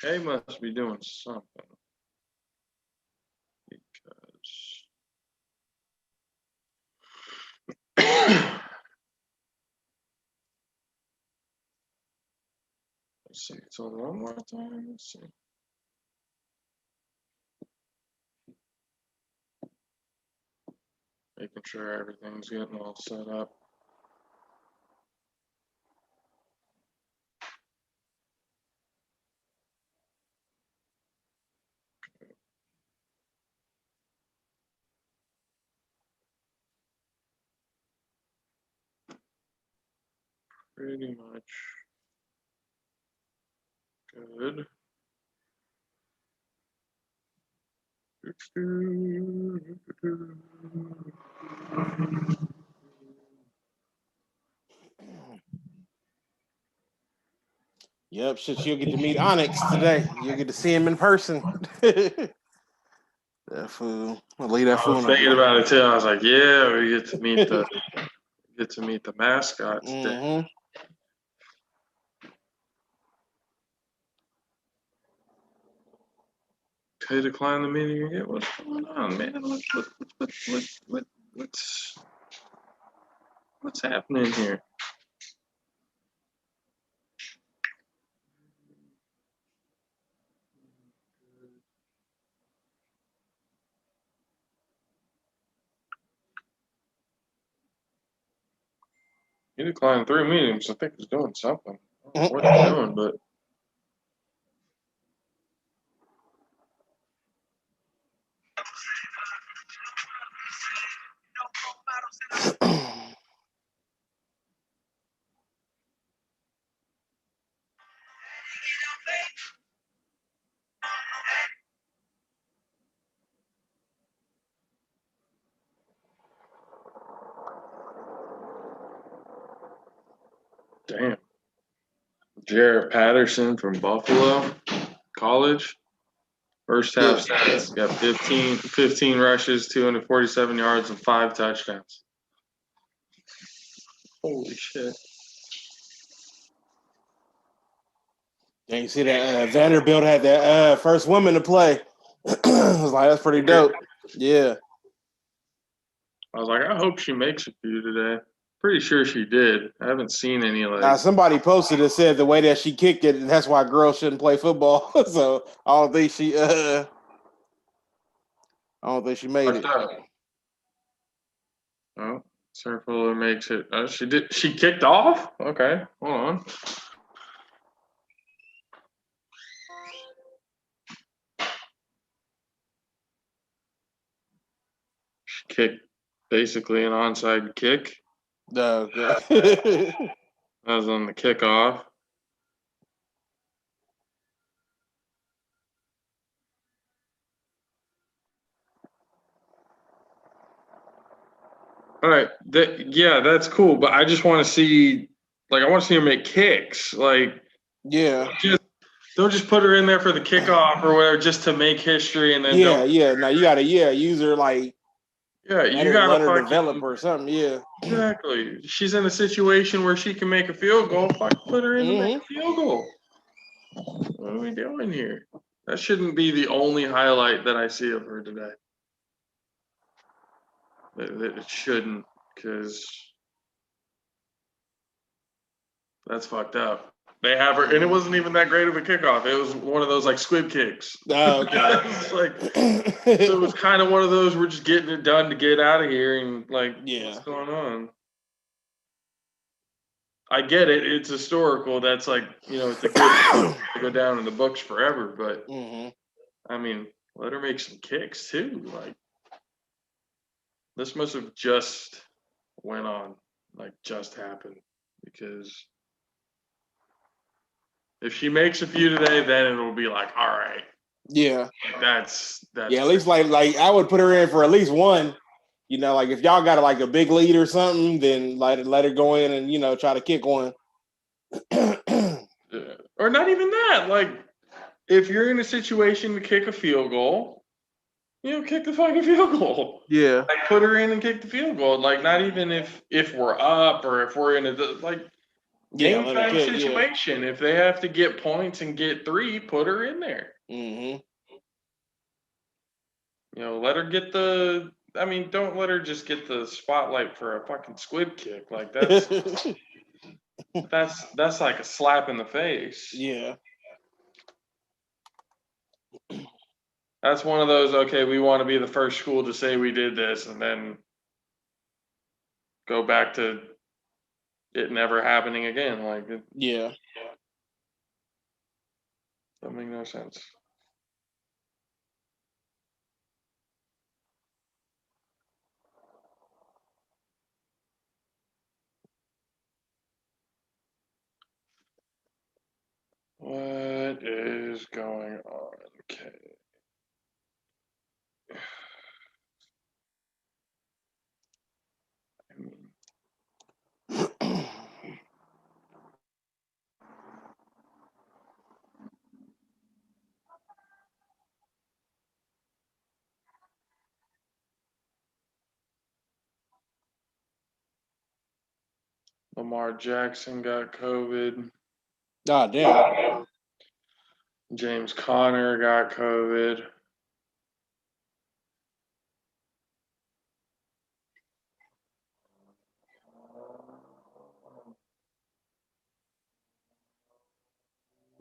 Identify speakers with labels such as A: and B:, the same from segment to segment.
A: Kay must be doing something. Because let's see, it's on one more time. Let's see. Making sure everything's getting all set up. Pretty much good.
B: Yep, shit, you'll get to meet Onyx today. You'll get to see him in person. That fool. I'll leave that
A: I
B: fool
A: was
B: on
A: thinking about it too. I was like, yeah, we get to meet the mascot today.
B: Mm-hmm.
A: Okay, decline the meeting again. What's going on, man? What's happening here? He declined 3 meetings. I think he's doing something. I don't know what he's doing, but damn. Jared Patterson from Buffalo College. First half stats, got 15 rushes, 247 yards, and 5 touchdowns. Holy shit.
B: And you see that Vanderbilt had that first woman to play. I was like, that's pretty dope. Yeah.
A: I was like, I hope she makes a few today. Pretty sure she did. I haven't seen any like.
B: Somebody posted it, said the way that she kicked it, that's why girls shouldn't play football. So I don't think she made it.
A: Oh, Surfuller makes it. She did. She kicked off. Okay, hold on. She kicked basically an onside kick.
B: Okay.
A: That was on the kickoff. All right, yeah, that's cool. But I just want to see, like, I want to see her make kicks. Like,
B: Yeah.
A: don't just put her in there for the kickoff or whatever, just to make history, and then
B: Yeah. Now you gotta use her like
A: you gotta
B: let her
A: fucking
B: develop or something. Yeah.
A: exactly. She's in a situation where she can make a field goal. Fuck, put her in to make a field goal. What are we doing here? That shouldn't be the only highlight that I see of her today. It shouldn't, because that's fucked up. They have her, and it wasn't even that great of a kickoff. It was one of those like squib kicks.
B: Oh, okay.
A: It's like, so it was kind of one of those, we're just getting it done to get out of here, and like, what's going on? I get it. It's historical. That's like, it's a good to go down in the books forever. But I mean, let her make some kicks too. Like, this must have just went on, like just happened, because if she makes a few today, then it'll be like, all right.
B: Yeah.
A: That's
B: yeah. At least like I would put her in for at least one. Like if y'all got like a big lead or something, then let her go in and try to kick one.
A: Or not even that. Like, if you're in a situation to kick a field goal, kick the fucking field goal.
B: Yeah.
A: Like, put her in and kick the field goal. Like, not even if we're up or if we're in a, like, Game time situation. If they have to get points and get 3, put her in there.
B: Mm-hmm.
A: You know, let her get the. I mean, don't let her just get the spotlight for a fucking squib kick. Like that's that's like a slap in the face.
B: Yeah.
A: That's one of those. Okay, we want to be the first school to say we did this, and then go back to it never happening again. Like,
B: yeah,
A: that make no sense. What is going on? Okay. Lamar Jackson got COVID.
B: Oh, damn.
A: James Conner got COVID.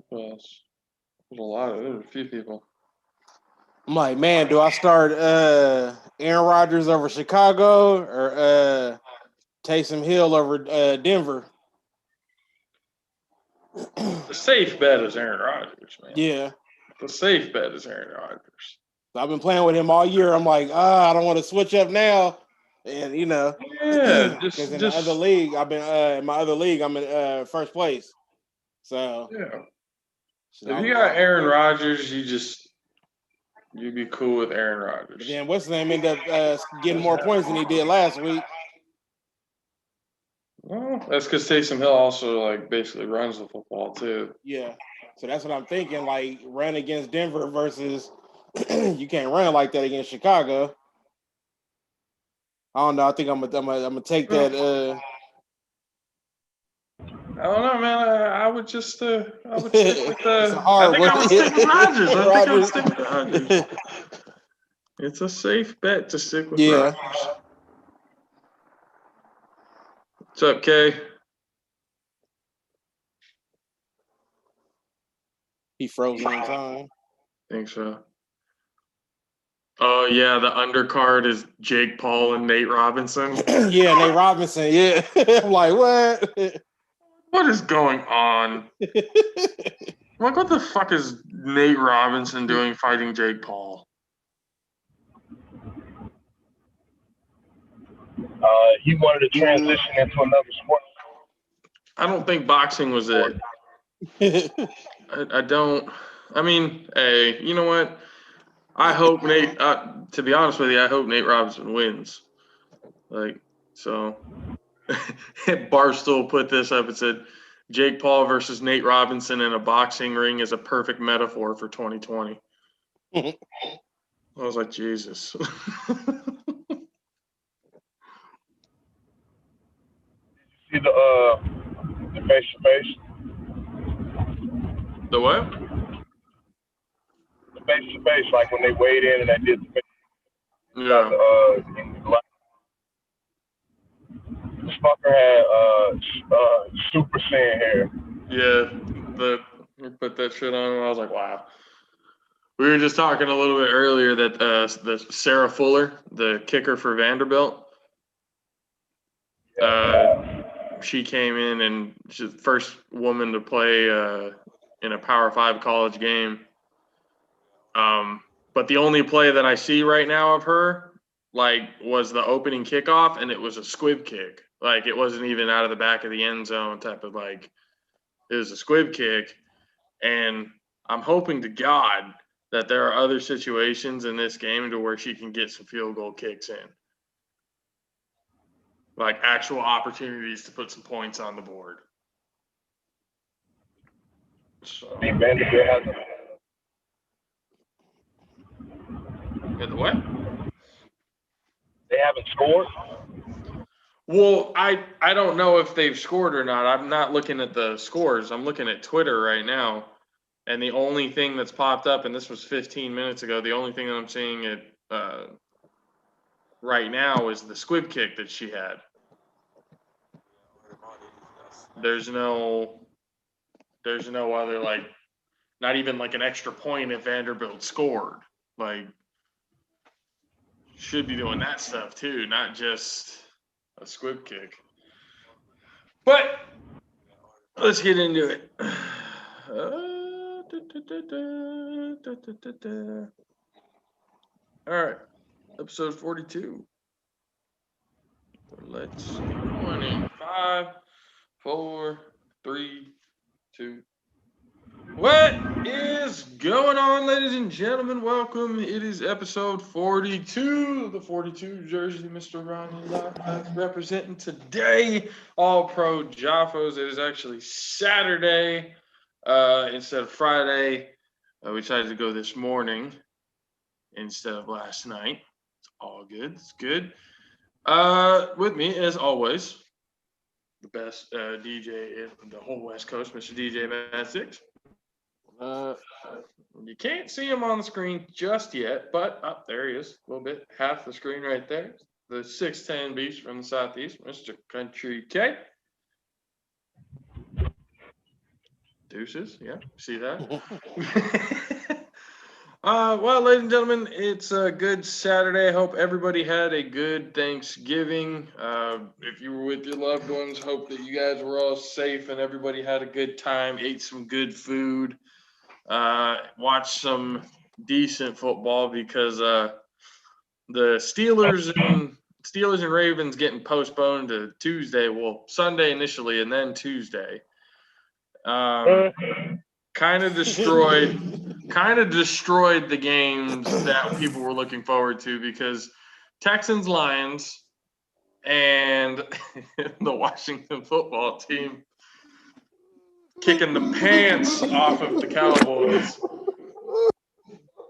A: Who else? There's a few people.
B: I'm like, man, do I start Aaron Rodgers over Chicago or Taysom Hill over Denver?
A: The safe bet is Aaron Rodgers, man.
B: Yeah.
A: The safe bet is Aaron Rodgers.
B: So I've been playing with him all year. I'm like, I don't want to switch up now. And
A: yeah,
B: because in the other league, I'm in first place. So
A: yeah, if you got Aaron Rodgers, you'd be cool with Aaron Rodgers.
B: Then what's his name ended up getting more points than he did last week.
A: Well, that's because Taysom Hill also like basically runs the football too.
B: Yeah, so that's what I'm thinking. Like run against Denver versus you can't run like that against Chicago. I don't know. I think I'm gonna take that.
A: I don't know, man. I would just I would stick with
B: I
A: would stick with Rodgers. I would stick with Rodgers. It's a safe bet to stick with Rodgers. What's up, Kay?
B: He froze in time.
A: Think so. Oh yeah, the undercard is Jake Paul and Nate Robinson.
B: Yeah, Nate Robinson. Yeah, I'm like, what?
A: What is going on? Like, what the fuck is Nate Robinson doing fighting Jake Paul?
C: He wanted to transition into another sport.
A: I don't think boxing was it. I don't. I mean, hey, you know what? I hope Nate. To be honest with you, I hope Nate Robinson wins. Like, so. Barstool put this up. It said, "Jake Paul versus Nate Robinson in a boxing ring is a perfect metaphor for 2020." I was like, Jesus.
C: See the face to face.
A: The what?
C: The face to face, like when they weighed in and they did the face.
A: Yeah.
C: This fucker had Super Saiyan hair.
A: Yeah, we put that shit on, and I was like, wow. We were just talking a little bit earlier that the Sarah Fuller, the kicker for Vanderbilt, she came in and she's the first woman to play in a Power 5 college game. But the only play that I see right now of her, like, was the opening kickoff, and it was a squib kick. Like, it wasn't even out of the back of the end zone type of, like, it was a squib kick. And I'm hoping to God that there are other situations in this game to where she can get some field goal kicks in. Like, actual opportunities to put some points on the board. So.
C: Vanderbilt has
A: Yeah, the what?
C: They haven't scored?
A: Well, I don't know if they've scored or not. I'm not looking at the scores. I'm looking at Twitter right now. And the only thing that's popped up, and this was 15 minutes ago, the only thing that I'm seeing right now is the squib kick that she had. There's no other, like, not even like an extra point if Vanderbilt scored. Like, should be doing that stuff too, not just a squib kick. But let's get into it. All right, episode 42. Let's get going in 5, 4, 3, 2. What is going on, ladies and gentlemen? Welcome. It is episode 42, the 42 jersey, Mr. Ronnie Lockhart representing today. All pro JAFFOs. It is actually Saturday instead of Friday. We decided to go this morning instead of last night. It's all good. It's good. With me, as always, the best DJ in the whole West Coast, Mr. DJ Matt 6. You can't see him on the screen just yet, but up there he is, a little bit, half the screen right there. The 6'10" beast from the Southeast, Mr. Country K. Deuces, yeah, see that? Well, ladies and gentlemen, it's a good Saturday. I hope everybody had a good Thanksgiving. If you were with your loved ones, hope that you guys were all safe and everybody had a good time, ate some good food. Watch some decent football because the Steelers and Ravens getting postponed to Tuesday. Well, Sunday initially, and then Tuesday. Kind of destroyed the games that people were looking forward to because Texans, Lions, and the Washington football team kicking the pants off of the Cowboys.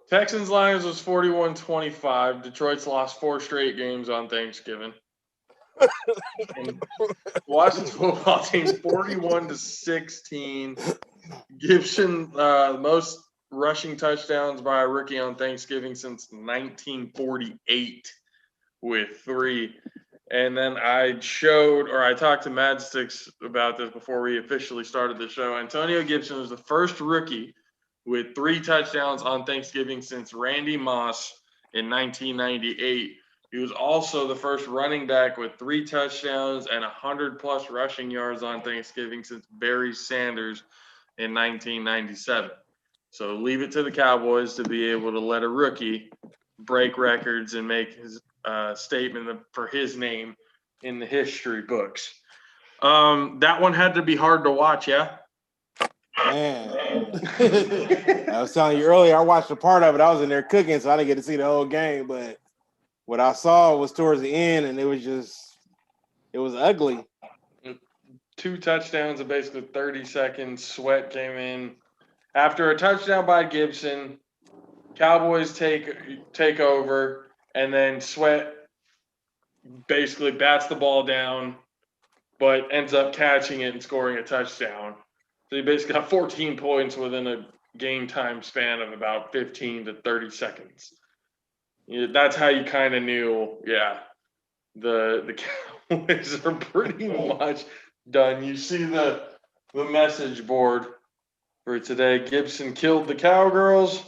A: Texans Lions was 41-25. Detroit's lost 4 straight games on Thanksgiving. And Washington football team 41-16. Gibson, most rushing touchdowns by a rookie on Thanksgiving since 1948 with 3. And then I talked to Mad Sticks about this before we officially started the show. Antonio Gibson was the first rookie with 3 touchdowns on Thanksgiving since Randy Moss in 1998. He was also the first running back with 3 touchdowns and 100+ rushing yards on Thanksgiving since Barry Sanders in 1997. So leave it to the Cowboys to be able to let a rookie break records and make his statement for his name in the history books. That one had to be hard to watch, yeah?
B: Man. I was telling you earlier, I watched a part of it. I was in there cooking, so I didn't get to see the whole game. But what I saw was towards the end, and it was ugly.
A: 2 touchdowns in basically 30 seconds. Sweat came in. After a touchdown by Gibson, Cowboys take over, and then Sweat basically bats the ball down, but ends up catching it and scoring a touchdown. So he basically got 14 points within a game time span of about 15 to 30 seconds. Yeah, that's how you kind of knew, yeah, the Cowboys are pretty much done. You see the message board for today. Gibson killed the Cowgirls.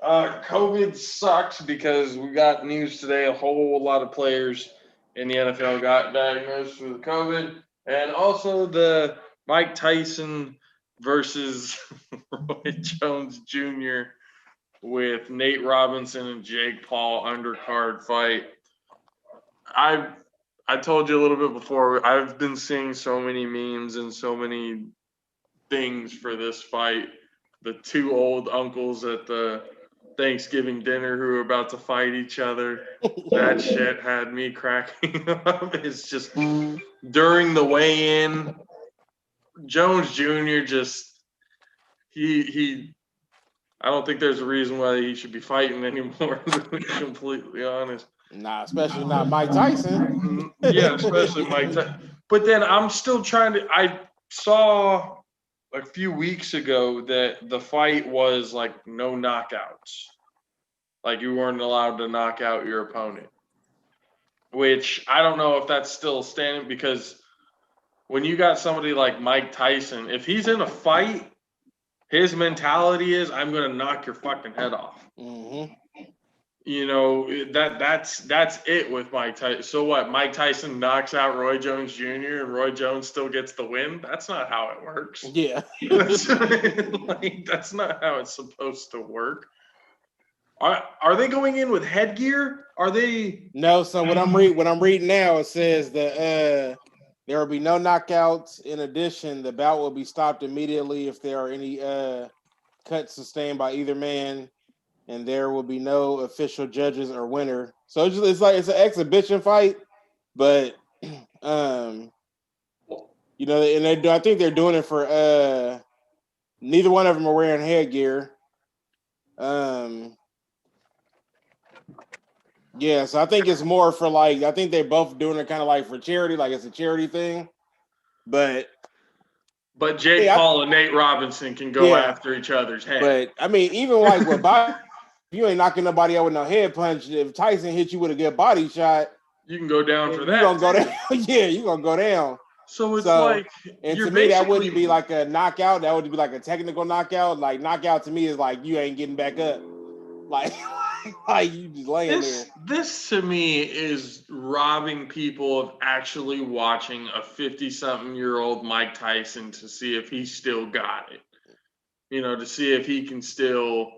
A: COVID sucks because we got news today. A whole lot of players in the NFL got diagnosed with COVID. And also the Mike Tyson versus Roy Jones Jr. with Nate Robinson and Jake Paul undercard fight. I told you a little bit before, I've been seeing so many memes and so many things for this fight. The 2 old uncles at the Thanksgiving dinner who are about to fight each other. That shit had me cracking up. It's just during the weigh-in, Jones Jr. just he I don't think there's a reason why he should be fighting anymore, to be completely honest.
B: Nah, especially not Mike Tyson.
A: Yeah, especially Mike Tyson. But then I'm still trying to. I saw a few weeks ago that the fight was like no knockouts. Like you weren't allowed to knock out your opponent. Which I don't know if that's still standing because when you got somebody like Mike Tyson, if he's in a fight, his mentality is I'm gonna knock your fucking head off.
B: Mm-hmm.
A: You know, that's it with Mike Tyson. So what? Mike Tyson knocks out Roy Jones Jr. and Roy Jones still gets the win? That's not how it works.
B: Yeah.
A: That's not how it's supposed to work. Are they going in with headgear? Are they?
B: No. So what I'm reading now, it says that there will be no knockouts. In addition, the bout will be stopped immediately if there are any cuts sustained by either man, and there will be no official judges or winner. So it's like it's an exhibition fight, but and I think they're doing it for neither one of them are wearing headgear. Yeah, so I think it's more for I think they're both doing it kind of like for charity, like it's a charity thing. But
A: Jake Paul and Nate Robinson can go after each other's head.
B: But I mean, even like with body, you ain't knocking nobody out with no head punch. If Tyson hit you with a good body shot,
A: you can go down for that.
B: You're gonna go down. Yeah, you're gonna go down.
A: So it's like,
B: and to me, that wouldn't be like a knockout. That would be like a technical knockout. Like knockout to me is like you ain't getting back up. Like you just laying there.
A: This to me is robbing people of actually watching a 50-something-year-old Mike Tyson to see if he still got it. You know, to see if he can still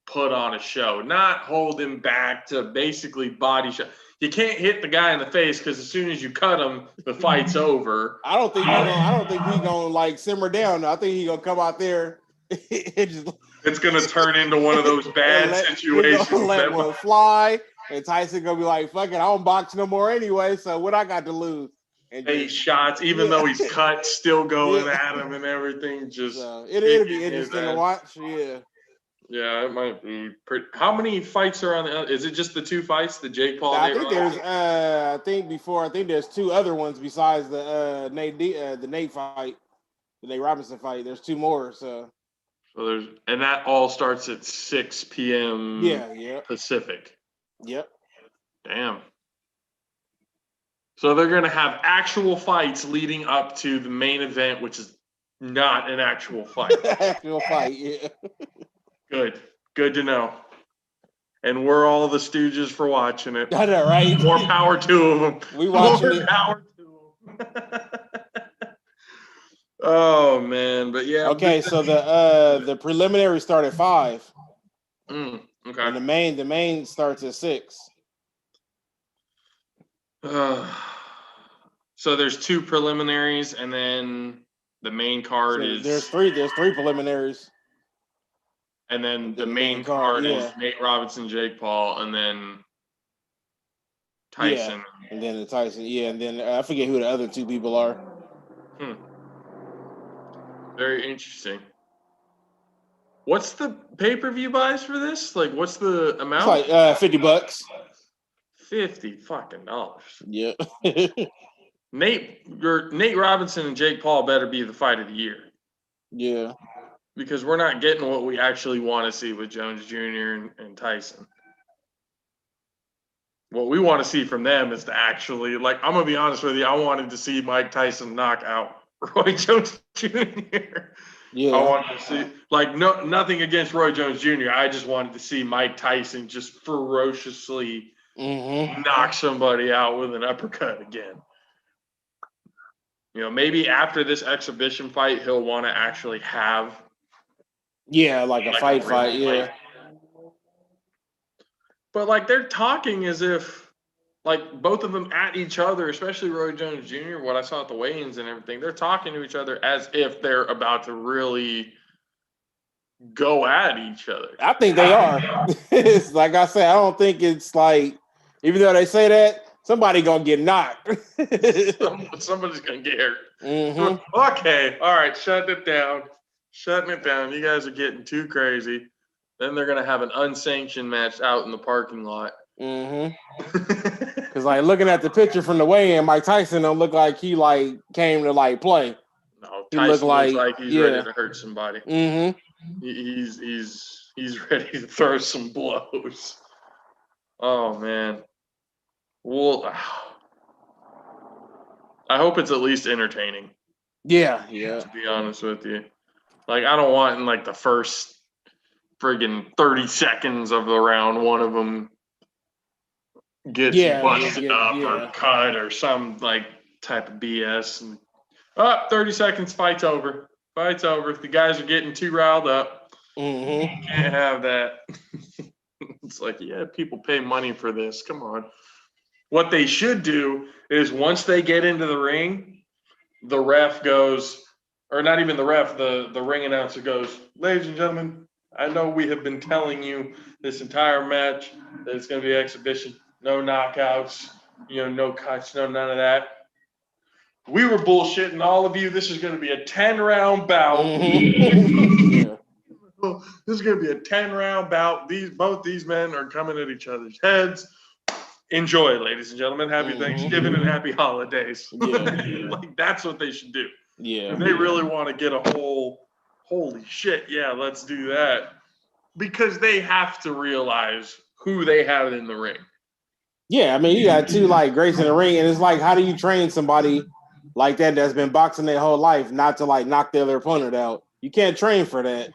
A: put on a show, not hold him back to basically body shot. You can't hit the guy in the face because as soon as you cut him, the fight's over.
B: I don't think he's gonna like simmer down. I think he's gonna come out there.
A: It's gonna turn into one of those bad situations.
B: Let one fly, and Tyson gonna be like, "Fuck it, I don't box no more anyway. So what I got to lose?" And
A: 8 shots, even though he's cut, still going at him and everything. Just
B: it'll be interesting to watch. Yeah.
A: Yeah, it might be pretty. How many fights are on the? Is it just the 2 fights, the Jake Paul?
B: I think there's. I think there's 2 other ones besides the Nate fight, the Nate Robinson fight. There's 2 more. So
A: there's, and that all starts at 6 p.m. Pacific.
B: Yep.
A: Damn. So they're gonna have actual fights leading up to the main event, which is not an actual fight.
B: Actual fight, yeah.
A: Good to know. And we're all the stooges for watching it.
B: I know, right?
A: More power to them.
B: We watching
A: More power to them. Oh man, but yeah.
B: Okay, so the preliminary start at 5.
A: Okay.
B: And the main starts at 6.
A: So there's 2 preliminaries, and then the main card is.
B: There's 3 preliminaries.
A: And then the main card is Nate Robinson, Jake Paul, and then Tyson.
B: Yeah. And then the Tyson, and then I forget who the other 2 people are.
A: Very interesting. What's the pay-per-view buys for this? Like, what's the amount?
B: It's like $50.
A: $50 fucking dollars.
B: Yeah.
A: Nate Robinson and Jake Paul better be the fight of the year.
B: Yeah.
A: Because we're not getting what we actually want to see with Jones Jr. and Tyson. What we want to see from them is to actually, I'm going to be honest with you, I wanted to see Mike Tyson knock out Roy Jones Jr. Yeah. I wanted to see, nothing against Roy Jones Jr. I just wanted to see Mike Tyson just ferociously knock somebody out with an uppercut again. You know, maybe after this exhibition fight, he'll want to actually have.
B: Yeah, like a fight, yeah.
A: But they're talking as if both of them at each other, especially Roy Jones Jr., what I saw at the weigh-ins and everything, they're talking to each other as if they're about to really go at each other.
B: I think they are. It's like I said, I don't think it's even though they say that, somebody gonna get knocked.
A: Somebody's gonna get hurt. Okay, all right, shutting it down. You guys are getting too crazy. Then they're gonna have an unsanctioned match out in the parking lot.
B: Because like looking at the picture from the weigh-in, Mike Tyson don't look like he like came to like play.
A: No,
B: He
A: Tyson
B: looks
A: like he's ready to hurt somebody. He's ready to throw some blows. Oh man. Well, I hope it's at least entertaining.
B: Yeah.
A: To be honest with you, like I don't want in like the first friggin' 30 seconds of the round, one of them gets busted up or cut or some like type of BS. And 30 seconds, fight's over. Fight's over. The guys are getting too riled up. Can't have that. It's like, yeah, people pay money for this. Come on. What they should do is once they get into the ring, the ref goes, or not even the ref, the ring announcer goes, ladies and gentlemen, I know we have been telling you this entire match that it's going to be an exhibition. No knockouts, no cuts, no none of that. We were bullshitting all of you. This is going to be a 10-round bout. This is going to be a 10-round bout. Both these men are coming at each other's heads. Enjoy, ladies and gentlemen. Happy Thanksgiving and happy holidays. Like that's what they should do. Yeah. If they really want to get a whole, holy shit, yeah, let's do that. Because they have to realize who they have in the ring.
B: Yeah, I mean, you got two like greats in the ring, and it's like, how do you train somebody like that's been boxing their whole life not to like knock the other opponent out? You can't train for that.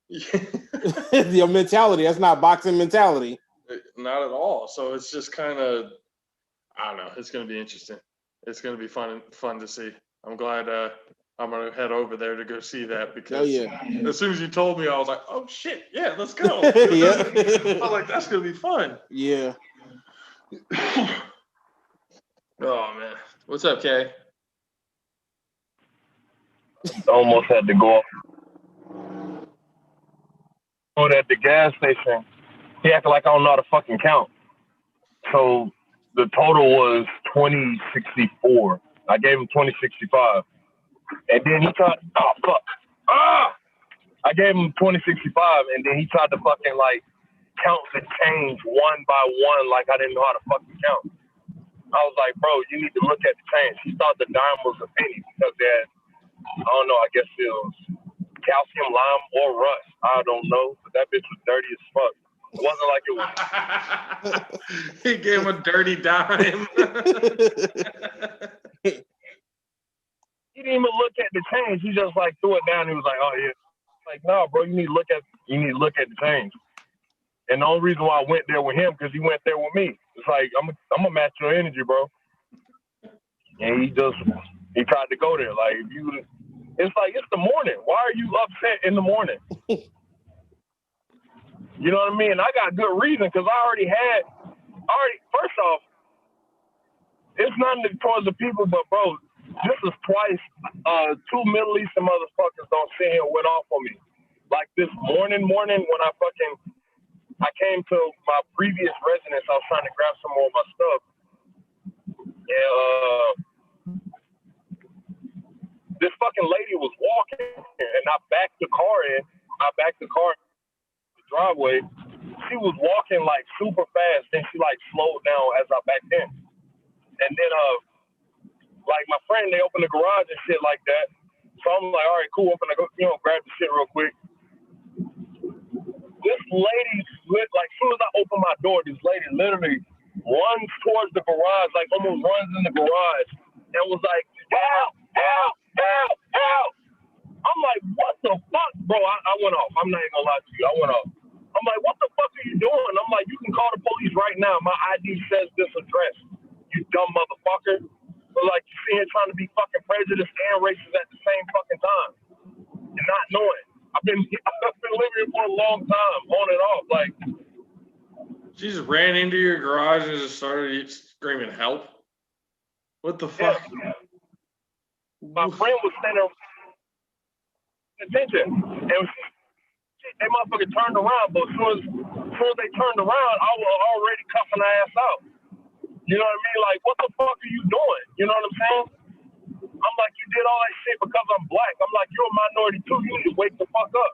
B: Your mentality, that's not boxing mentality.
A: Not at all. So it's just kind of, I don't know. It's going to be interesting. It's going to be fun to see. I'm glad I'm going to head over there to go see that because as soon as you told me, I was like, oh shit, yeah, let's go. I was like, that's going to be fun.
B: Yeah.
A: Oh man, what's up, Kay?
C: Almost had to go at the gas station. He acted like I don't know how to fucking count. So the total was 2064. I gave him 2065, and then he tried. Oh fuck! I gave him 2065, and then he tried to fucking like count the change one by one, like I didn't know how to fucking count. I was like, bro, you need to look at the change. He thought the dime was a penny because they had, I don't know, I guess it was calcium, lime, or rust. I don't know, but that bitch was dirty as fuck. It wasn't like it
A: was. He gave him a dirty dime.
C: He didn't even look at the change. He just like threw it down. He was like, "Oh yeah." Like, no, bro, you need to look at the change. And the only reason why I went there with him because he went there with me. It's like I'm gonna match your energy, bro. And he tried to go there. Like it's like it's the morning. Why are you upset in the morning? You know what I mean? I got good reason because first off, it's nothing towards the people, but bro, this is twice 2 Middle Eastern motherfuckers don't sit here and went off on me. Like this morning when I came to my previous residence, I was trying to grab some more of my stuff. And this fucking lady was walking and I backed the car in the driveway. She was walking like super fast, then she like slowed down as I backed in. And then like my friend, they opened the garage and shit like that. So I'm like, all right, cool, I'm gonna go, grab the shit real quick. This lady, like as soon as I opened my door, this lady literally runs towards the garage, like almost runs in the garage and was like, help, help, help, help. I'm like, what the fuck? Bro, I went off. I'm not even gonna lie to you. I went off. I'm like, what the fuck are you doing? I'm like, you can call the police right now. My ID says this address. You dumb motherfucker. But like, you see here trying to be fucking prejudiced and racist at the same fucking time. And not knowing. I've been living here for a long time, on and off. Like,
A: she just ran into your garage and just started screaming help. What the fuck?
C: Yeah. My friend was standing attention, and they motherfucker turned around. But as soon as they turned around, I was already cuffing her ass out. You know what I mean? Like, what the fuck are you doing? You know what I'm saying? I'm like, you did all that shit because I'm black. I'm like, you're a minority too. You need to wake the fuck up.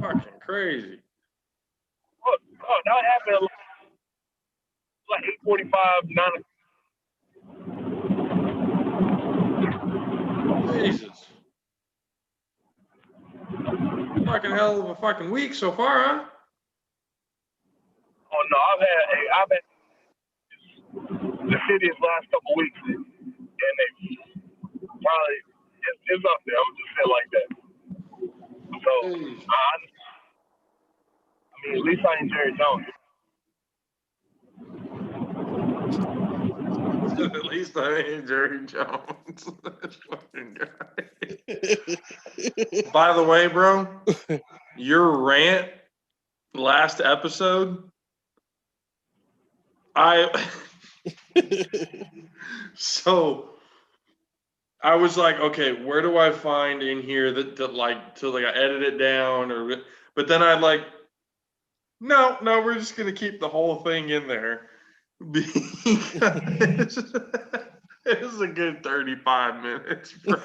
A: Fucking crazy.
C: Look, Oh, that happened like 8:45, 9.
A: Jesus. Fucking hell of a fucking week so far, huh?
C: Oh no, I've had the city's last couple weeks, and they probably it's up there. I'm just saying like that. So I mean, at least I ain't Jerry Jones.
A: At least I ain't Jerry Jones. That fucking guy. By the way, bro, your rant last episode, so I was like, okay, where do I find in here that I edit it down but then I'm like, no, we're just gonna keep the whole thing in there because it was a good 35 minutes, bro.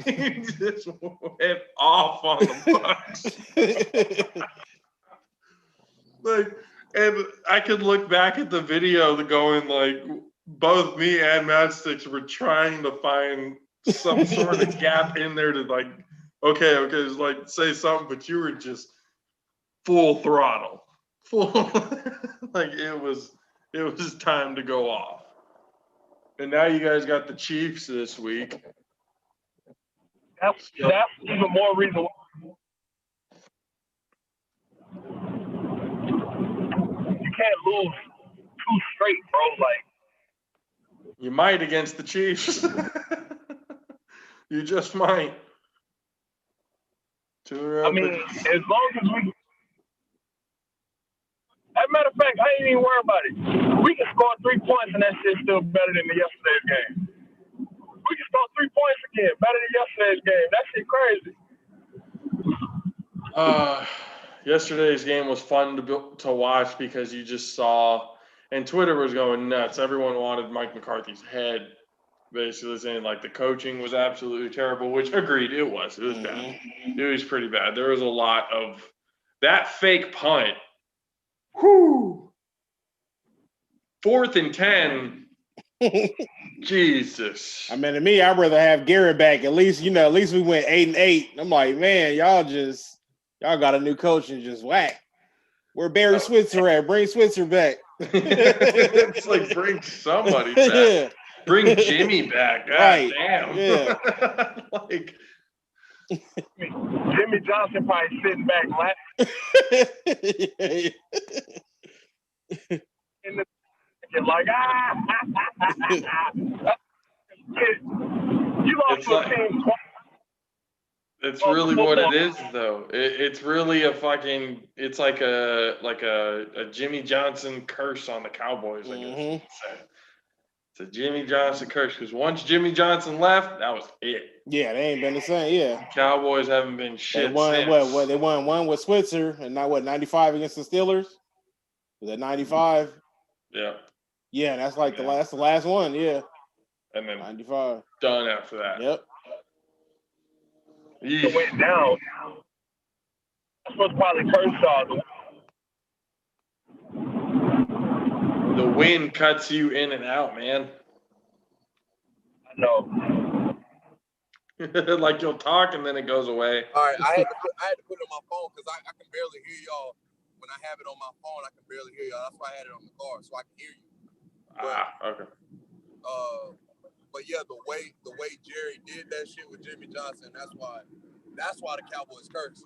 A: He just went off on the Bucks. Like, and I could look back at the video going like both me and Madsticks were trying to find some sort of gap in there to like, okay, it's like say something, but you were just full throttle. Like it was time to go off. And now you guys got the Chiefs this week.
C: That's even more reason why you can't lose 2 straight, bro. Like
A: you might against the Chiefs. You just might.
C: I mean, as long as we. As a matter of fact, I ain't even worried about it. We can score 3 points and that shit's still better than yesterday's game. We can score 3 points again, better than yesterday's game. That shit crazy.
A: Yesterday's game was fun to watch because you just saw, and Twitter was going nuts. Everyone wanted Mike McCarthy's head, basically saying like the coaching was absolutely terrible, which agreed, it was bad. It was pretty bad. There was a lot of that fake punt. Whoo! 4th and 10. Jesus.
B: I mean, to me, I'd rather have Garrett back. At least we went 8-8. I'm like, man, y'all got a new coach and just whack. Where Barry Switzer at? Bring Switzer back.
A: It's like bring somebody back. Yeah. Bring Jimmy back. God right. Damn.
B: Yeah.
A: Like
C: Jimmy Johnson probably sitting back laughing. Like, you lost to a team.
A: It's really what it is, though. It's really it's like a Jimmy Johnson curse on the Cowboys, I guess you could say. It's a Jimmy Johnson curse because once Jimmy Johnson left, that was it.
B: Yeah, they ain't been the same. Yeah,
A: Cowboys haven't been shit.
B: They won
A: since.
B: What? They won one with Switzer, and now 95 against the Steelers. Was that 95?
A: Yeah.
B: Yeah, that's like the last one. Yeah.
A: And then
B: 95.
A: Done after that.
B: Yep.
C: It went down. That's what's probably Kershaw.
A: The wind cuts you in and out, man.
C: I know.
A: Like you'll talk and then it goes away.
D: All right, I had to put it on my phone because I can barely hear y'all. When I have it on my phone, I can barely hear y'all. That's why I had it on the car so I can hear you.
A: Okay.
D: But yeah, the way Jerry did that shit with Jimmy Johnson, that's why the Cowboys curse.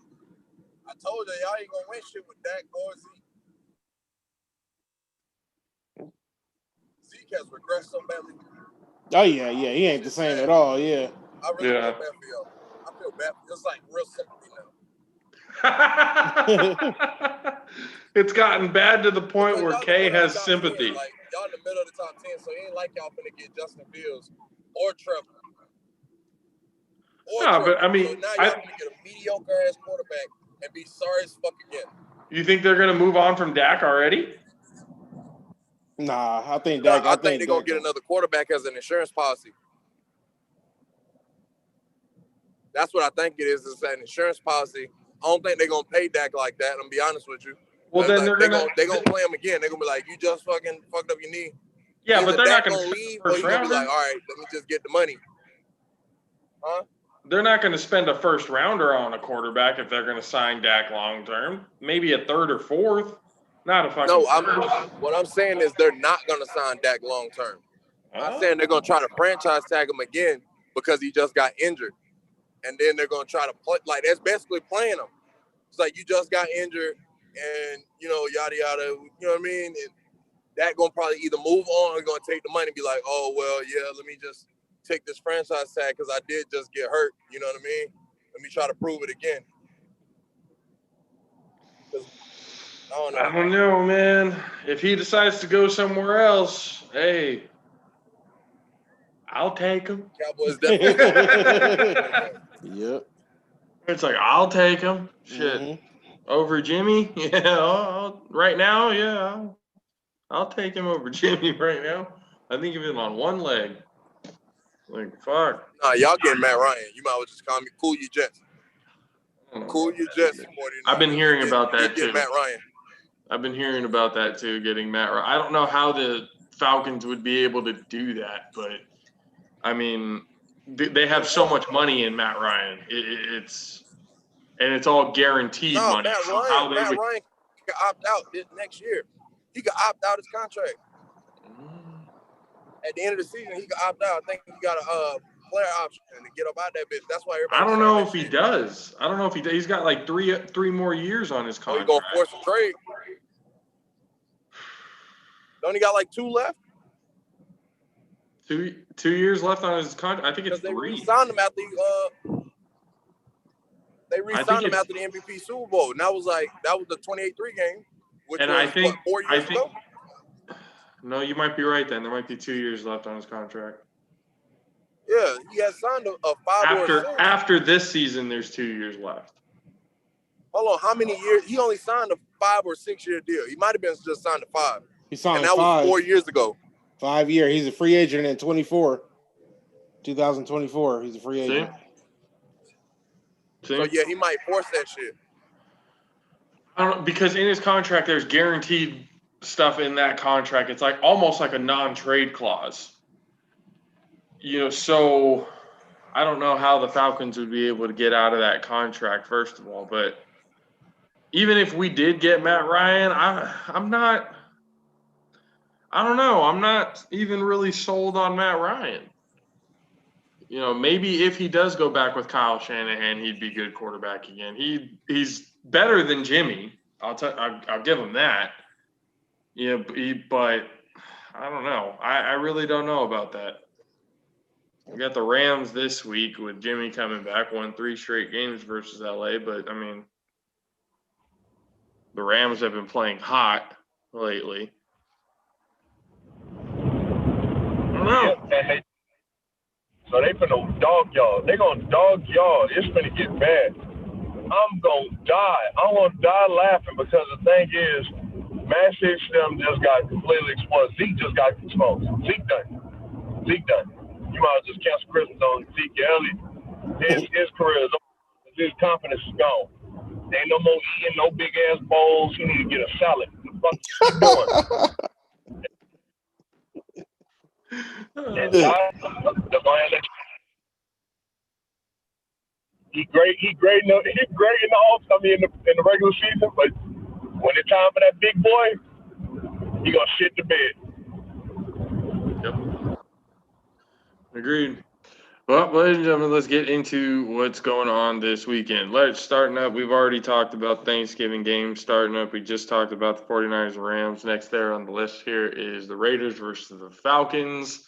D: I told you y'all ain't gonna win shit with Dak or Zeke. Zeke has regressed so badly.
B: Oh yeah, he ain't the same at all. Yeah.
D: I really feel bad for y'all. I feel bad. It's like real sympathy now.
A: It's gotten bad to the point where Kay has sympathy.
D: 10, like y'all in the middle of the top 10, so it ain't like y'all finna get Justin Fields or Trevor.
A: But I mean,
D: so now y'all gonna get a mediocre ass quarterback and be sorry as fuck again.
A: You think they're gonna move on from Dak already?
B: Nah, I think
D: Dak. I think they're gonna get another quarterback as an insurance policy. That's what I think it is. It's an insurance policy I don't think they're gonna pay Dak like that. I'm gonna be honest with you.
A: Well, then
D: they're gonna play him again. They're gonna be like, you just fucking fucked up your knee.
A: Yeah,
D: Either
A: but they're
D: Dak
A: not gonna
D: leave, or
A: first
D: he's gonna be like,
A: rounder.
D: all right, let me just get the money. Huh?
A: They're not going to spend a first rounder on a quarterback if they're going to sign Dak long term. Maybe a third or fourth, not a fucking.
D: No, what I'm saying is they're not gonna sign Dak long term. I'm saying they're gonna try to franchise tag him again because he just got injured, and then they're gonna try to play like that's basically playing him. It's like you just got injured, and yada yada. You know what I mean? And Dak gonna probably either move on or gonna take the money and be like, oh well, yeah, let me just take this franchise tag because I did just get hurt. You know what I mean? Let me try to prove it again.
A: I don't know, man. If he decides to go somewhere else, hey, I'll take him.
D: Cowboys definitely.
B: Yep.
A: It's like, I'll take him. Shit.
B: Mm-hmm.
A: Over Jimmy? Yeah. Right now, yeah. I'll take him over Jimmy right now. I think of him on one leg. Like, fuck.
D: Nah, y'all getting Matt Ryan. You might as well just call me Cool Your Jets. Cool Your Jets.
A: I've been hearing about that too.
D: Matt Ryan.
A: I've been hearing about that too, getting Matt Ryan. I don't know how the Falcons would be able to do that, but I mean, they have so much money in Matt Ryan. It's all guaranteed money.
D: Matt Ryan could opt out this next year. He could opt out his contract. At the end of the season, he could opt out. I think he got a player option to get up out that bitch. That's why everybody.
A: I don't know if he does. I don't know if he does. He's got like three more years on his contract.
D: He's gonna force a trade. Don't he got like 2 left?
A: 2 years left on his contract. I think it's 3.
D: They re-signed him after the MVP Super Bowl, and that was the 28-3 game, which was
A: I think
D: 4 years ago.
A: No, you might be right then. There might be 2 years left on his contract.
D: Yeah, he has signed a 5 or 6.
A: After this season, there's 2 years left.
D: Hold on, how many years? He only signed a 5 or 6 year deal. He might have been just signed a 5.
B: He signed
D: and that
B: 5.
D: was 4 years ago.
B: 5 year. He's a free agent in 2024. He's a free agent.
A: See?
D: So yeah, he might force that shit.
A: I don't know, because in his contract, there's guaranteed stuff in that contract. It's like almost like a non-trade clause. So I don't know how the Falcons would be able to get out of that contract, first of all. But even if we did get Matt Ryan, I'm not even really sold on Matt Ryan. Maybe if he does go back with Kyle Shanahan, he'd be good quarterback again. He's better than Jimmy. I'll give him that. Yeah, but I don't know. I really don't know about that. We got the Rams this week with Jimmy coming back, won 3 straight games versus LA. But I mean, the Rams have been playing hot lately. I don't know.
C: So they finna dog y'all. They gonna dog y'all. It's finna get bad. I'm gonna die. I'm gonna die laughing because the thing is, Man City them just got completely exposed. Zeke just got exposed. Zeke done. You might as well just cancel Christmas on Zeke Elliott. His career is over. His confidence is gone. Ain't no more eating no big ass bowls. He need to get a salad. What the fuck you doing? He great in the off. I mean, in the regular season, but when it's time for that big boy, he gonna shit the bed.
A: Yep. Agreed. Well, ladies and gentlemen, let's get into what's going on this weekend. Starting up, we've already talked about Thanksgiving games starting up. We just talked about the 49ers and Rams. Next there on the list here is the Raiders versus the Falcons.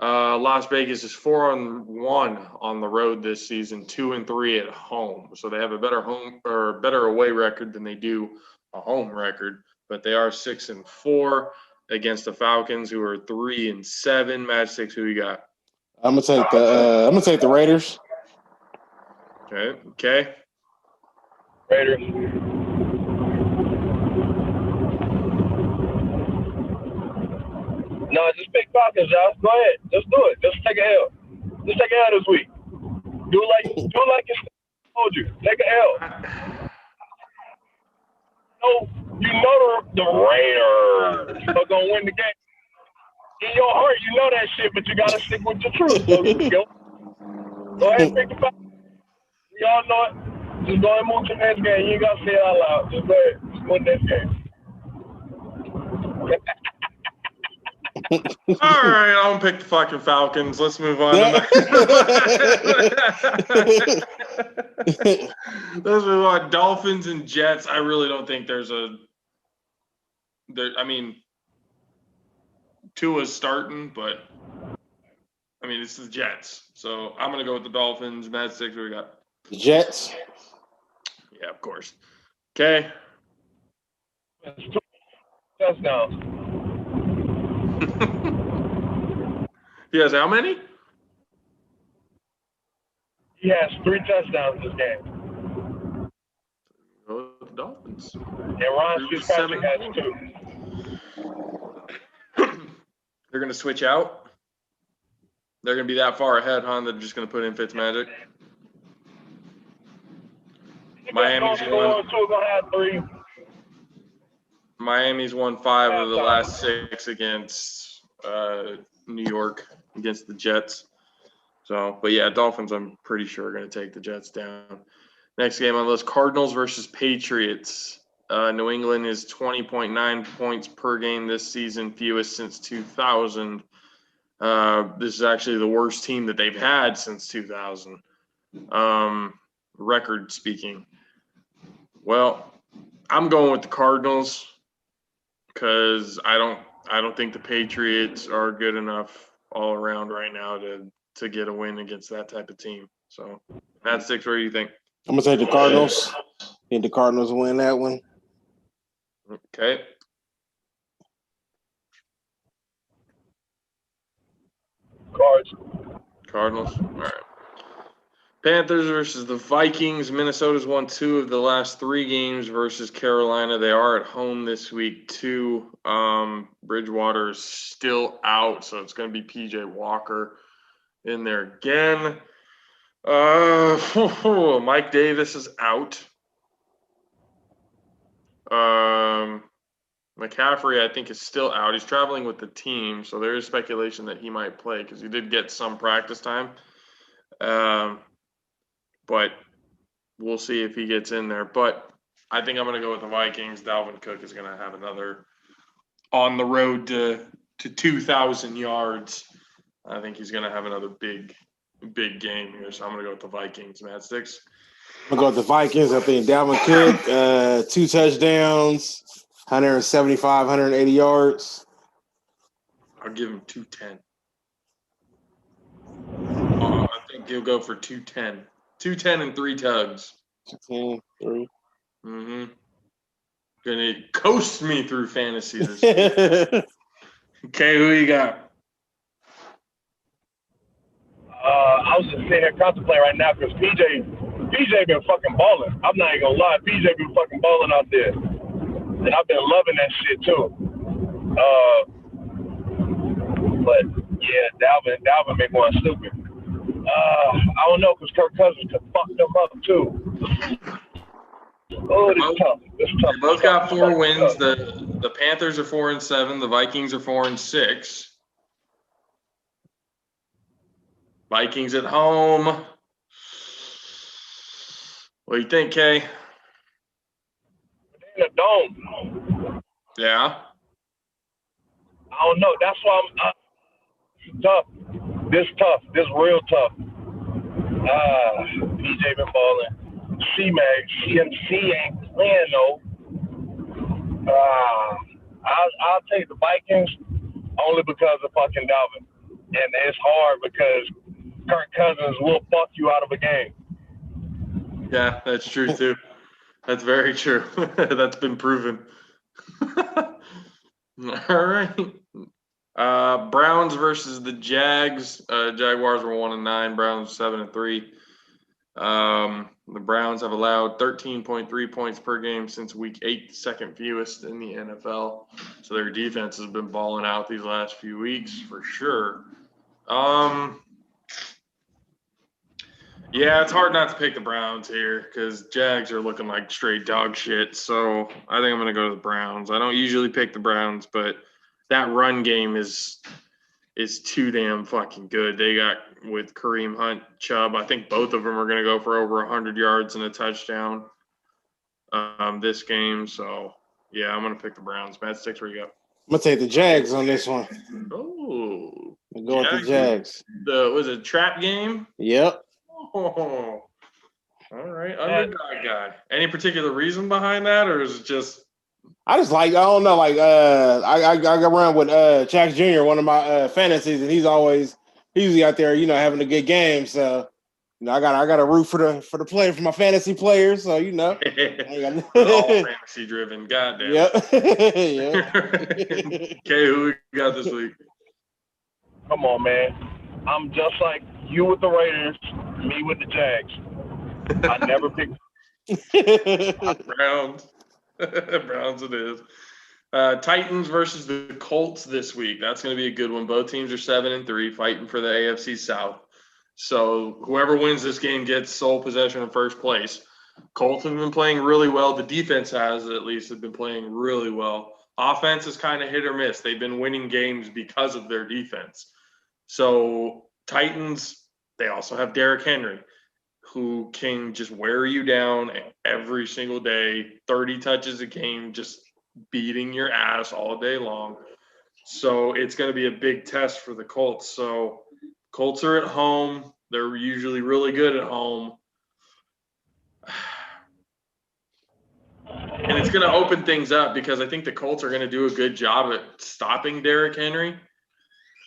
A: Las Vegas is 4-1 on the road this season, 2-3 at home. So they have a better better away record than they do a home record, but they are 6-4 against the Falcons, who are 3-7. Match 6, who you got?
B: I'm gonna take the Raiders.
A: Okay.
C: Raiders. No, just pick Falcons, Josh. Go ahead. Just do it. Just take a L. Just take a L this week. Do it like you. told you, take an L. No, you know the Raiders are gonna win the game. In your heart, you know that shit, but you gotta stick with the truth. So go ahead and pick the fight. Y'all know it. Just go ahead and move to the next game. You ain't gotta say it out loud. Just go ahead. Just go to the next game.
A: All right, I'm gonna pick the fucking Falcons. Let's move on. Let's move on. Dolphins and Jets. I really don't think there's a. I mean, Tua's starting, but I mean it's the Jets, so I'm gonna go with the Dolphins. Mad Six, what we got?
B: The Jets.
A: Yeah, of course. Okay.
C: Touchdowns.
A: He has how many?
C: He has 3 touchdowns this game.
A: Go with the Dolphins.
C: And Ron Fitzpatrick has 2.
A: They're gonna switch out. They're gonna be that far ahead, huh? They're just gonna put in Fitzmagic. Miami's won.
C: Gonna have 3.
A: Miami's won 5 of the last 6 against New York against the Jets. So, but yeah, Dolphins, I'm pretty sure are going to take the Jets down. Next game on the list, Cardinals versus Patriots. New England is 20.9 points per game this season, fewest since 2000. This is actually the worst team that they've had since 2000, record speaking. Well, I'm going with the Cardinals because I don't think the Patriots are good enough all around right now to get a win against that type of team. So, Matt Six, what do you think?
B: I'm gonna take the Cardinals. I think the Cardinals win that one.
A: Okay. Cardinals. All right. Panthers versus the Vikings. Minnesota's won 2 of the last 3 games versus Carolina. They are at home this week too. Bridgewater's still out, so it's going to be PJ Walker in there again. Mike Davis is out. McCaffrey, I think, is still out. He's traveling with the team, so there is speculation that he might play because he did get some practice time. But we'll see if he gets in there. But I think I'm going to go with the Vikings. Dalvin Cook is going to have another on the road to 2,000 yards. I think he's going to have another big game here. So I'm going to go with the Vikings. Matt Sticks.
B: I'm going to go with the Vikings. I think Dalvin Cook, 2 touchdowns, 175, 180 yards.
A: I'll give him 210. I think he'll go for 210. 210 and 3 tugs.
B: 210, 3.
A: Mm-hmm. Gonna coast me through fantasy this week. Okay, who you got?
C: I was just sitting here contemplating right now because PJ been fucking balling. I'm not even gonna lie, PJ been fucking balling out there, and I've been loving that shit too. But yeah, Dalvin been going stupid. I don't know because Kirk Cousins could fuck them up too. Oh, it's tough. It's tough.
A: They both got 4 wins. The Panthers are 4-7. The Vikings are 4-6. Vikings at home. What do you think, Kay?
C: In the dome.
A: Yeah.
C: I don't know. That's why I'm tough. This real tough. PJ been balling. C-Mag, she ain't playing though. I'll take the Vikings only because of fucking Dalvin. And it's hard because Kirk Cousins will fuck you out of a game.
A: Yeah, that's true too. That's very true. That's been proven. All right. Browns versus the Jags. Jaguars were 1-9. Browns 7-3. The Browns have allowed 13.3 points per game since week 8, second fewest in the NFL. So their defense has been balling out these last few weeks for sure. Yeah, it's hard not to pick the Browns here because Jags are looking like straight dog shit. So I think I'm going to go to the Browns. I don't usually pick the Browns, but that run game is too damn fucking good. They got with Kareem Hunt, Chubb. I think both of them are going to go for over 100 yards and a touchdown this game. So, yeah, I'm going to pick the Browns. Matt Sticks, where you go?
B: I'm gonna take the Jags on this one.
A: Oh,
B: I'm going with the Jags.
A: Was it a trap game?
B: Yep.
A: Oh, all right. Underdog guy. Any particular reason behind that, or is it just?
B: I just I don't know, I got around with Jack Jr., one of my fantasies, and he's usually out there, having a good game. So, I got to root for the player, for my fantasy players. So,
A: We're all fantasy driven. Goddamn.
B: Yep.
A: Okay, who we got this week?
C: Come on, man. I'm just like you with the Raiders, me with the Jags. I never picked.
A: Browns. Browns it is. Titans versus the Colts this week. That's going to be a good one. Both teams are 7-3, fighting for the AFC South. So whoever wins this game gets sole possession in first place. Colts have been playing really well. The defense has been playing really well. Offense is kind of hit or miss. They've been winning games because of their defense. So Titans, they also have Derrick Henry, who can just wear you down every single day, 30 touches a game, just beating your ass all day long. So it's going to be a big test for the Colts. So Colts are at home. They're usually really good at home. And it's going to open things up because I think the Colts are going to do a good job at stopping Derrick Henry.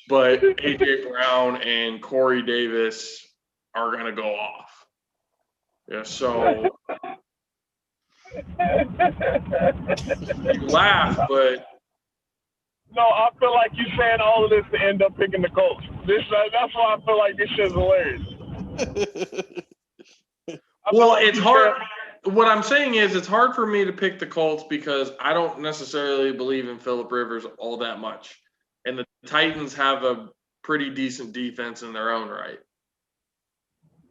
A: But A.J. Brown and Corey Davis are going to go off. Yeah, so you laugh, but
C: No, I feel like you saying all of this to end up picking the Colts. That's why I feel like this shit's hilarious.
A: Well, it's hard. What I'm saying is it's hard for me to pick the Colts because I don't necessarily believe in Phillip Rivers all that much. And the Titans have a pretty decent defense in their own right.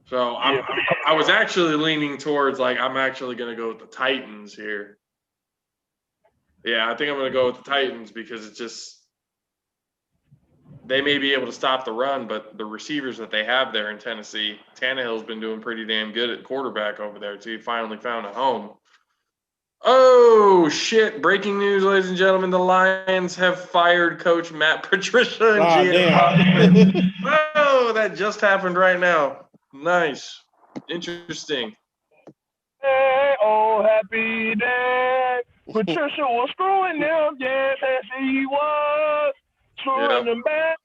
A: So I was actually leaning towards I'm actually going to go with the Titans here. Yeah, I think I'm going to go with the Titans because it's just they may be able to stop the run, but the receivers that they have there in Tennessee, Tannehill's been doing pretty damn good at quarterback over there too. He finally found a home. Oh, shit. Breaking news, ladies and gentlemen. The Lions have fired Coach Matt Patricia and GM. Oh, that just happened right now. Nice. Interesting.
C: Hey, oh, happy day. Patricia was screwing them. Yes, he was. Screwing them back.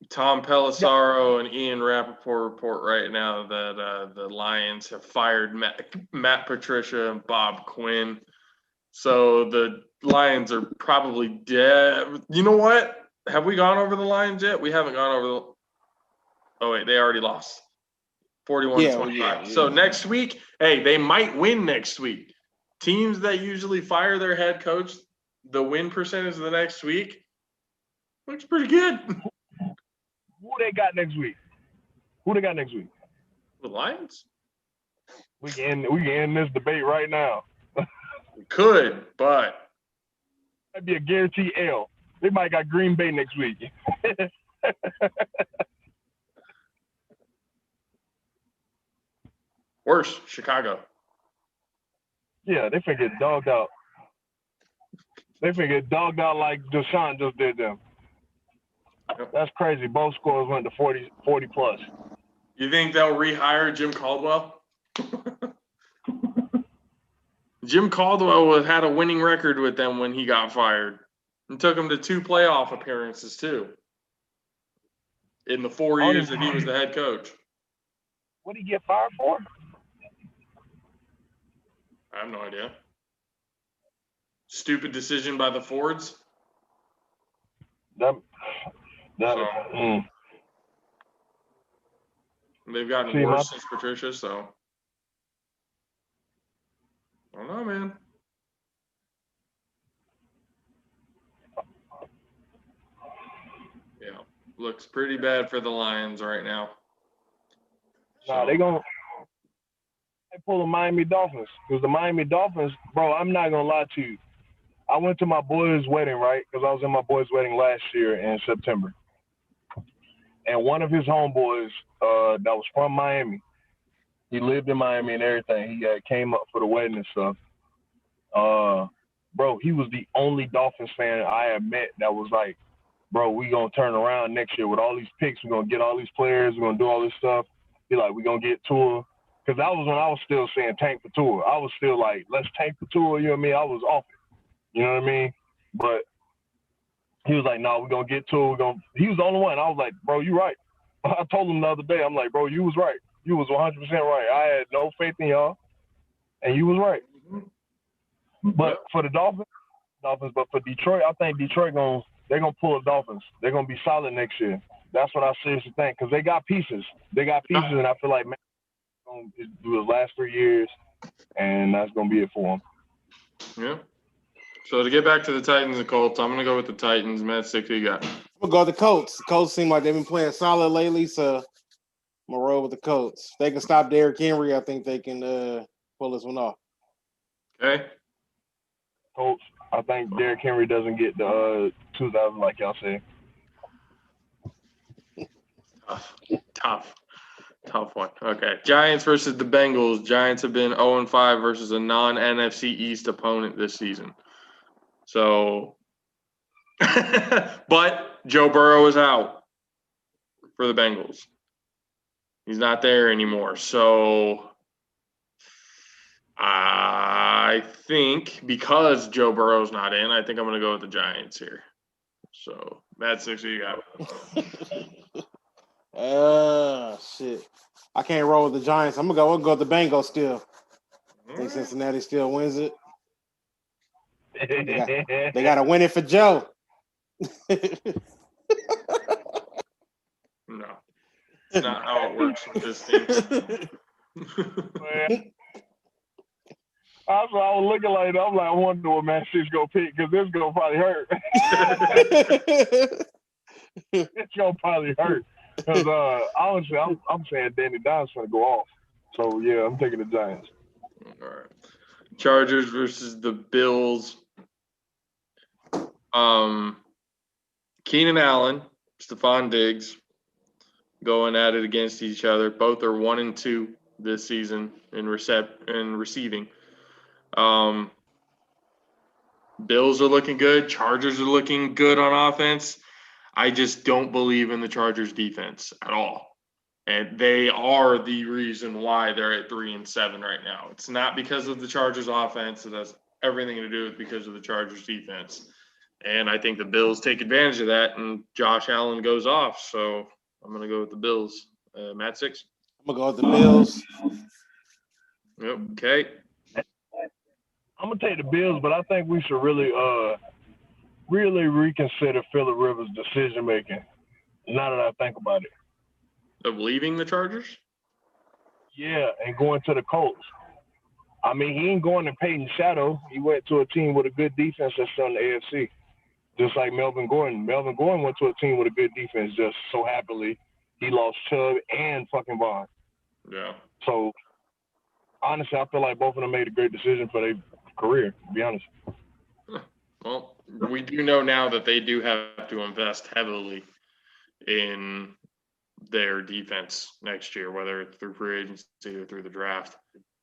A: Tom Pelissero and Ian Rappaport report right now that the Lions have fired Matt Patricia and Bob Quinn. So the Lions are probably dead. You know what? Have we gone over the Lions yet? We haven't gone over the – oh, wait, they already lost. 41-25. Yeah. So next week, hey, they might win next week. Teams that usually fire their head coach, the win percentage of the next week looks pretty good.
C: Who they got next week?
A: The Lions?
C: We can end this debate right now.
A: We could, but
C: that'd be a guaranteed L. They might got Green Bay next week.
A: Worse, Chicago.
C: Yeah, they finna get dogged out. They finna get dogged out like Deshaun just did them. Yep. That's crazy. Both scores went to 40 plus.
A: You think they'll rehire Jim Caldwell? Jim Caldwell had a winning record with them when he got fired. And took him to 2 playoff appearances, too. In the 4 years that he was the head coach.
C: What did he get fired for?
A: I have no idea. Stupid decision by the Fords. They've gotten worse since Patricia, so I don't know, man. Yeah, looks pretty bad for the Lions right now.
C: Nah, they're gonna pull the Miami Dolphins because the Miami Dolphins, bro, I'm not going to lie to you. I went to my boy's wedding, right? Because I was in my boy's wedding last year in September. And one of his homeboys that was from Miami, he lived in Miami and everything. He came up for the wedding and stuff. Bro, he was the only Dolphins fan I had met that was like, bro, we going to turn around next year with all these picks. We're going to get all these players. We're going to do all this stuff. He like, we're going to get Tua. Because that was when I was still saying tank for Tua. I was still like, let's tank for Tua. You know what I mean? I was off it. You know what I mean? But he was like, no, we're going to get Tua. He was the only one. I was like, bro, you right. I told him the other day, I'm like, bro, you was right. You was 100% right. I had no faith in y'all, and you was right. But for the Dolphins, but for Detroit, I think Detroit they're gonna pull the Dolphins. They're gonna be solid next year. That's what I seriously think because they got pieces. And I feel like man, gonna do his last 3 years, and that's gonna be it for him.
A: Yeah. So to get back to the Titans and Colts, I'm gonna go with the Titans. Matt, who you got?
B: I'm gonna go with the Colts. The Colts seem like they've been playing solid lately, so I'm gonna roll with the Colts. If they can stop Derrick Henry, I think they can pull this one off.
A: Okay.
C: Colts. I think Derrick Henry doesn't get the 2,000 like y'all say.
A: Tough one. Okay. Giants versus the Bengals. Giants have been 0-5 versus a non-NFC East opponent this season. So, but Joe Burrow is out for the Bengals. He's not there anymore. So, I think because Joe Burrow's not in, I think I'm going to go with the Giants here. So, Matt, who you got?
B: Shit. I can't roll with the Giants. We'll go with the Bengals still. I think Cincinnati still wins it. They got to win it for Joe.
A: No. It's not how it works with this team.
C: I was looking like that. I'm like, I wonder what Man City's going to pick because this is going to probably hurt. It's going to probably hurt. Because honestly, I'm saying Danny Dimes going to go off. So, yeah, I'm taking the Giants.
A: All right. Chargers versus the Bills. Keenan Allen, Stephon Diggs going at it against each other. Both are 1-2 this season in receiving. Bills are looking good. Chargers are looking good on offense. I just don't believe in the Chargers defense at all. And they are the reason why they're at 3-7 right now. It's not because of the Chargers offense. It has everything to do with because of the Chargers defense. And I think the Bills take advantage of that and Josh Allen goes off. So I'm going to go with the Bills. Matt, 6?
B: I'm going to go with the Bills.
A: Yep. Okay.
C: I'm going to take the Bills, but I think we should really reconsider Phillip Rivers' decision-making now that I think about it.
A: Of leaving the Chargers?
C: Yeah, and going to the Colts. I mean, he ain't going to Peyton's shadow. He went to a team with a good defense that's still in the AFC. Just like Melvin Gordon. Melvin Gordon went to a team with a good defense just so happily. He lost Chubb and fucking Vaughn.
A: Yeah.
C: So, honestly, I feel like both of them made a great decision for their career, to be honest.
A: Well, we do know now that they do have to invest heavily in their defense next year, whether it's through free agency or through the draft.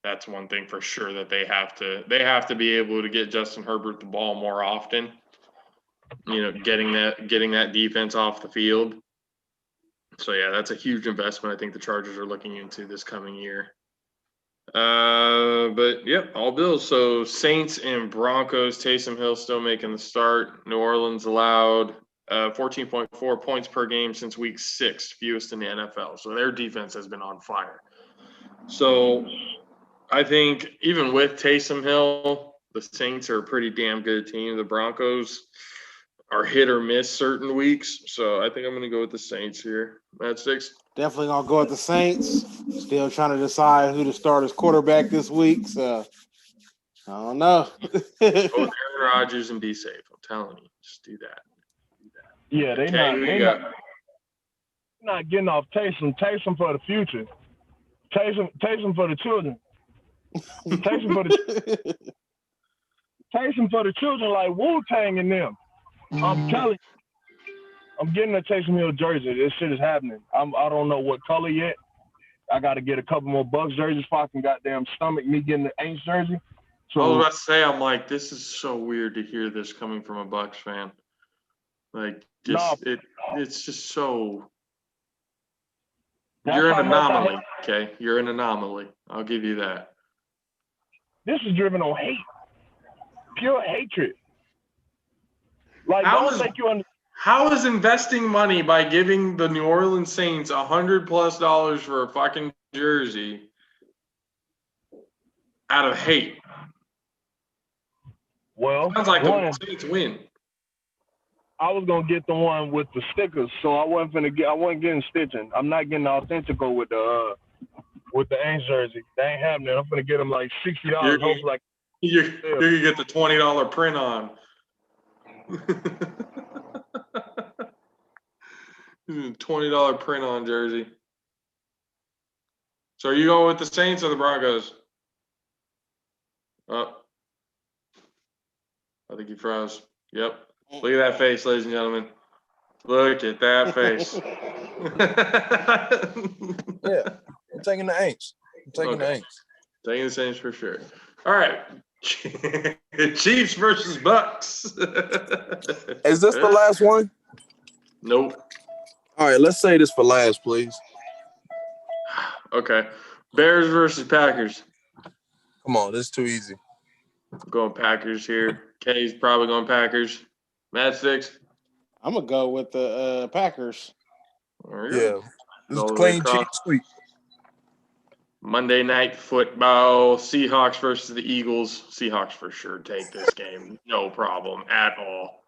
A: That's one thing for sure that they have to be able to get Justin Herbert the ball more often. You know, getting that defense off the field. So yeah, that's a huge investment I think the Chargers are looking into this coming year. But yeah, all Bills. So Saints and Broncos. Taysom Hill still making the start. New Orleans allowed 14.4 points per game since week 6, fewest in the NFL. So their defense has been on fire. So I think even with Taysom Hill, the Saints are a pretty damn good team. The Broncos are hit or miss certain weeks. So I think I'm going to go with the Saints here. Matt, 6?
B: Definitely going to go with the Saints. Still trying to decide who to start as quarterback this week. So I don't know.
A: Go with Aaron Rodgers and be safe. I'm telling you. Just do that.
C: Yeah, they're not getting off Taysom. Taysom for the future. Taysom for the children. Tasting for the children like Wu-Tang and them. I'm telling you. I'm getting a Taysom Hill jersey. This shit is happening. I don't know what color yet. I got to get a couple more Bucks jerseys before I can goddamn stomach me getting the Aints jersey. So
A: I was about to say, I'm like, this is so weird to hear this coming from a Bucks fan. Like, it's just so. You're an anomaly, okay? You're an anomaly. I'll give you that.
C: This is driven on hate, pure hatred. Like,
A: how is investing money by giving the New Orleans Saints $100+ for a fucking jersey out of hate?
C: Well,
A: sounds like the Saints win.
C: I was gonna get the one with the stickers, so I wasn't getting stitching. I'm not getting the authentical with the Aints jersey. They ain't happening. I'm gonna get them like $60. Hopefully,
A: you're gonna get the $20 print on. $20 print on jersey. So are you going with the Saints or the Broncos? Oh, I think he froze. Yep. Look at that face, ladies and gentlemen. Look at that face.
E: Yeah, I'm taking the Aints.
A: Taking the Saints for sure. All right. Chiefs versus Bucks.
E: Is this the last one?
A: Nope.
E: All right, let's say this for last, please.
A: Okay. Bears versus Packers.
E: Come on, this is too easy.
A: I'm going Packers here. Kay's probably going Packers. Matt Six.
B: I'm gonna go with the Packers.
E: Yeah, this is clean cheap sweep.
A: Monday Night Football. Seahawks versus the Eagles. Seahawks for sure take this game. No problem at all.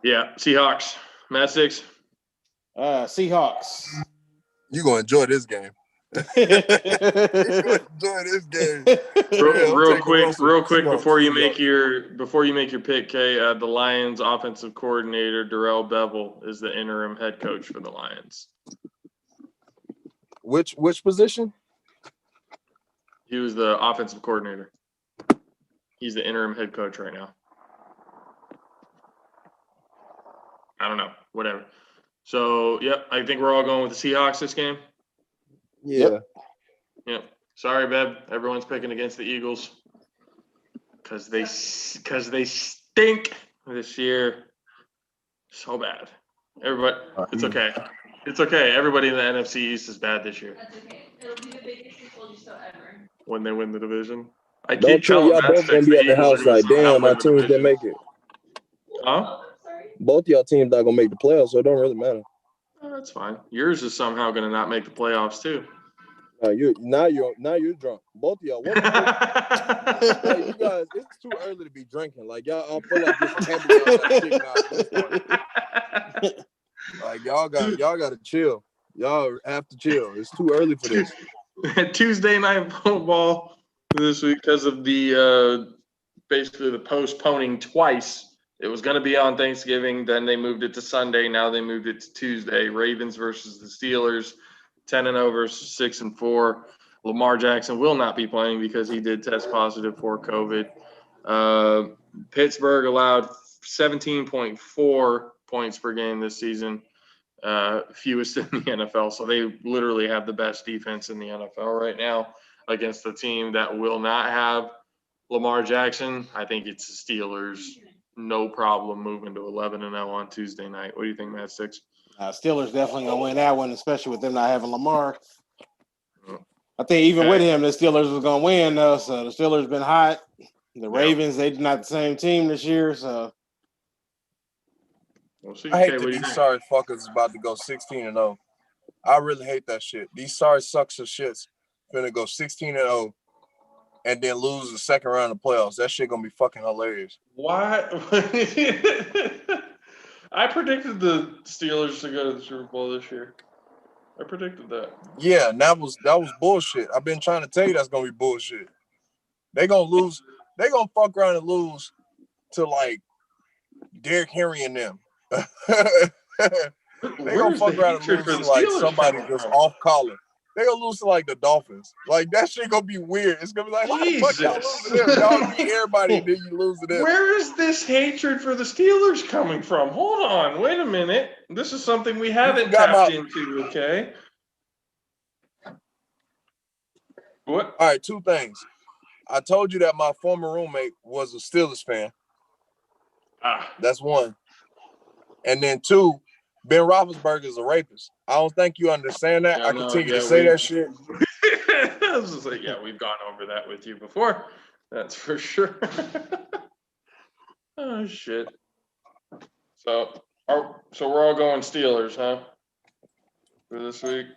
A: Yeah, Seahawks. Matt Six.
B: Seahawks.
E: You're gonna enjoy this game. You're gonna enjoy this game.
A: Real quick before you make your pick, Kay, the Lions offensive coordinator Darrell Bevell is the interim head coach for the Lions.
E: Which position?
A: He was the offensive coordinator. He's the interim head coach right now. I don't know. Whatever. So, yep, I think we're all going with the Seahawks this game.
E: Yeah.
A: Yep. Sorry, Beb. Everyone's picking against the Eagles because they stink this year so bad. Everybody, it's okay. It's okay. Everybody in the NFC East is bad this year.
F: That's okay. It'll be the biggest Super Bowl ever.
A: When they win the division. I
E: Don't
A: keep telling
E: y'all both gonna be at the house like, damn, my teams didn't make it.
A: Huh?
E: Both y'all teams not gonna make the playoffs, so it don't really matter.
A: Oh, that's fine. Yours is somehow going to not make the playoffs too.
E: Now you're drunk. Both of y'all. Like, you guys, it's too early to be drinking. Like y'all feel like this camping out. Like y'all got to chill. Y'all have to chill. It's too early for this.
A: Tuesday Night Football this week because of the basically the postponing twice. It was going to be on Thanksgiving. Then they moved it to Sunday. Now they moved it to Tuesday. Ravens versus the Steelers, 10-0 versus 6-4. Lamar Jackson will not be playing because he did test positive for COVID. Pittsburgh allowed 17.4 points per game this season, fewest in the NFL. So they literally have the best defense in the NFL right now against the team that will not have Lamar Jackson. I think it's the Steelers. No problem moving to 11-0 on Tuesday night. What do you think, Matt Six?
B: Steelers definitely gonna win that one, especially with them not having Lamar. I think even with him, the Steelers was gonna win though. So the Steelers been hot. The Ravens, they're not the same team this year. So
A: we'll see.
E: I hate that these sorry fuckers is about to go 16-0. I really hate that shit. These sorry sucks of shits finna go 16-0. And then lose the second round of playoffs. That shit gonna be fucking hilarious.
A: Why? I predicted the Steelers to go to the Super Bowl this year. I predicted that.
E: Yeah, and that was bullshit. I've been trying to tell you that's gonna be bullshit. They gonna lose. They gonna fuck around and lose to like Derrick Henry and them. They gonna fuck around and lose to like somebody that's off collar. They gonna lose to like the Dolphins. Like that shit gonna be weird. It's gonna be like, why the fuck y'all lose to them? Y'all beat everybody and then you lose to them.
A: Where is this hatred for the Steelers coming from? Hold on, wait a minute. This is something we haven't tapped into, okay? What?
E: All right, two things. I told you that my former roommate was a Steelers fan. That's one. And then two, Ben Roethlisberger is a rapist. I don't think you understand that. I continue to say that shit.
A: I was just like, yeah, we've gone over that with you before. That's for sure. Oh shit. So we're all going Steelers, huh? For this week.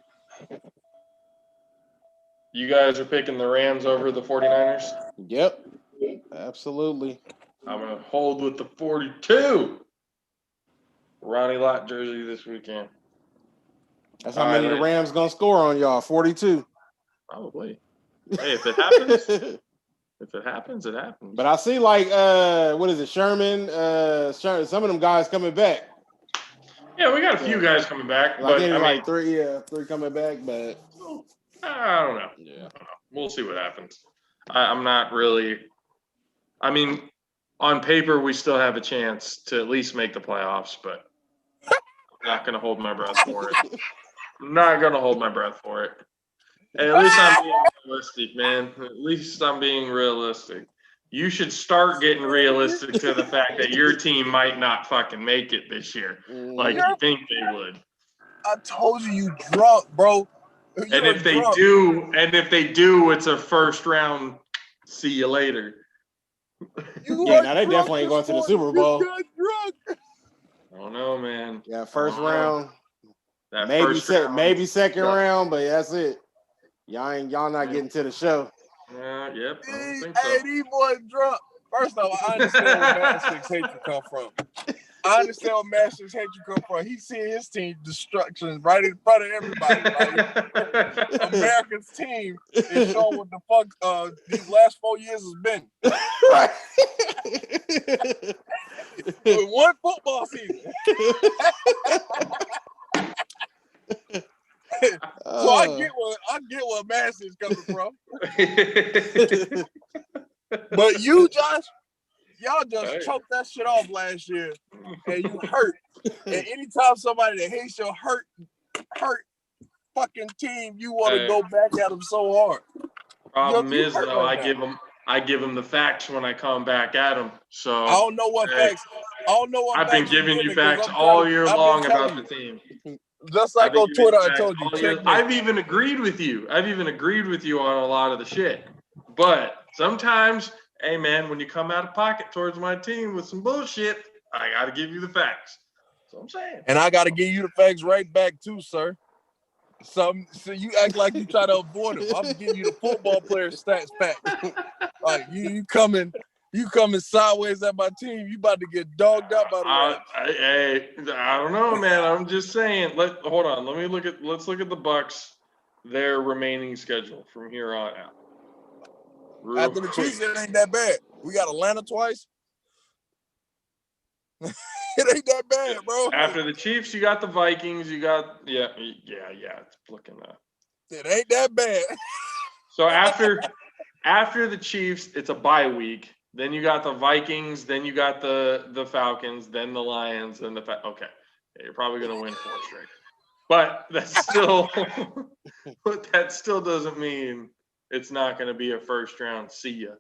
A: You guys are picking the Rams over the 49ers?
B: Yep. Absolutely.
A: I'm gonna hold with the 42. Ronnie Lott jersey this weekend.
B: That's how many the Rams gonna score on y'all. 42.
A: Probably. Hey, if it happens, it happens.
B: But I see like what is it, Sherman? Some of them guys coming back.
A: Yeah, we got a few guys coming back, but I mean,
B: like three coming back, but
A: I don't know. Yeah, I don't know. We'll see what happens. I'm not really. I mean, on paper, we still have a chance to at least make the playoffs, but I'm not going to hold my breath for it. I'm not going to hold my breath for it. Hey, at least I'm being realistic, man. At least I'm being realistic. You should start getting realistic to the fact that your team might not fucking make it this year, like you think they would.
E: I told you drunk, bro.
A: And if they do, it's a first round. See you later.
B: Now they definitely ain't going to the Super Bowl.
A: I don't know, man.
B: Yeah, first round. Maybe second round, but that's it. Y'all not getting to the show.
A: Yep. I don't think so.
E: Hey, these boys drunk. First off, I understand where Master's hatred come from. I understand where Master's hatred come from. He seeing his team destruction right in front of everybody. Like America's team is showing what the fuck these last 4 years has been. With one football season. So I get where Master's coming from. But you, Josh, y'all just choked that shit off last year, and you hurt. And anytime somebody that hates your hurt fucking team, you want to go back at them so hard.
A: Problem is, though, I give them the facts when I come back at them. So
E: I don't know what facts. I don't know what.
A: I've been giving you facts all year long about the team.
E: Just like on Twitter, I told you.
A: I've even agreed with you. I've even agreed with you on a lot of the shit. But sometimes, hey man, when you come out of pocket towards my team with some bullshit, I got to give you the facts. That's what I'm saying.
E: And I got to give you the facts right back too, sir. So you act like you try to avoid them. I'm giving you the football player stats back. Like you coming sideways at my team. You about to get dogged out by the Rams.
A: Hey, I don't know, man. I'm just saying. Hold on. Let's look at the Bucks, their remaining schedule from here on out.
E: After the Chiefs, it ain't that bad. We got Atlanta twice. It ain't that bad, bro.
A: After the Chiefs, you got the Vikings. You got It's looking up.
E: It ain't that bad.
A: So after the Chiefs, it's a bye week. Then you got the Vikings. Then you got the Falcons. Then the Lions. Then okay. Yeah, you're probably gonna win 4 straight. But that still doesn't mean it's not gonna be a first round. See ya.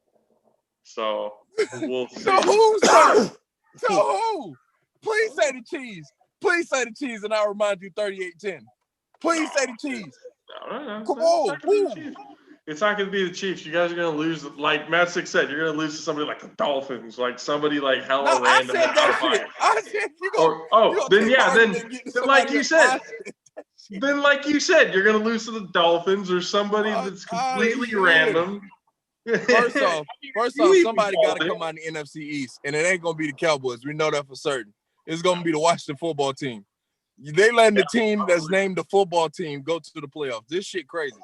A: So we'll see.
E: So who, sir? So who? Please say the cheese. Please say the cheese, and I'll remind you 38-10. Please say the cheese.
A: No.
E: Come on.
A: It's not going to be the Chiefs. You guys are going to lose. Like Matt Six said, you're going to lose to somebody like the Dolphins, like somebody like hella random.
E: I said that shit. I said
A: then like you said. Then like you said, you're going to lose to the Dolphins or somebody that's completely random.
E: First off, somebody got to come out in the NFC East, and it ain't going to be the Cowboys. We know that for certain. It's going to be the Washington football team. They letting the team that's named the football team go to the playoffs. This shit crazy.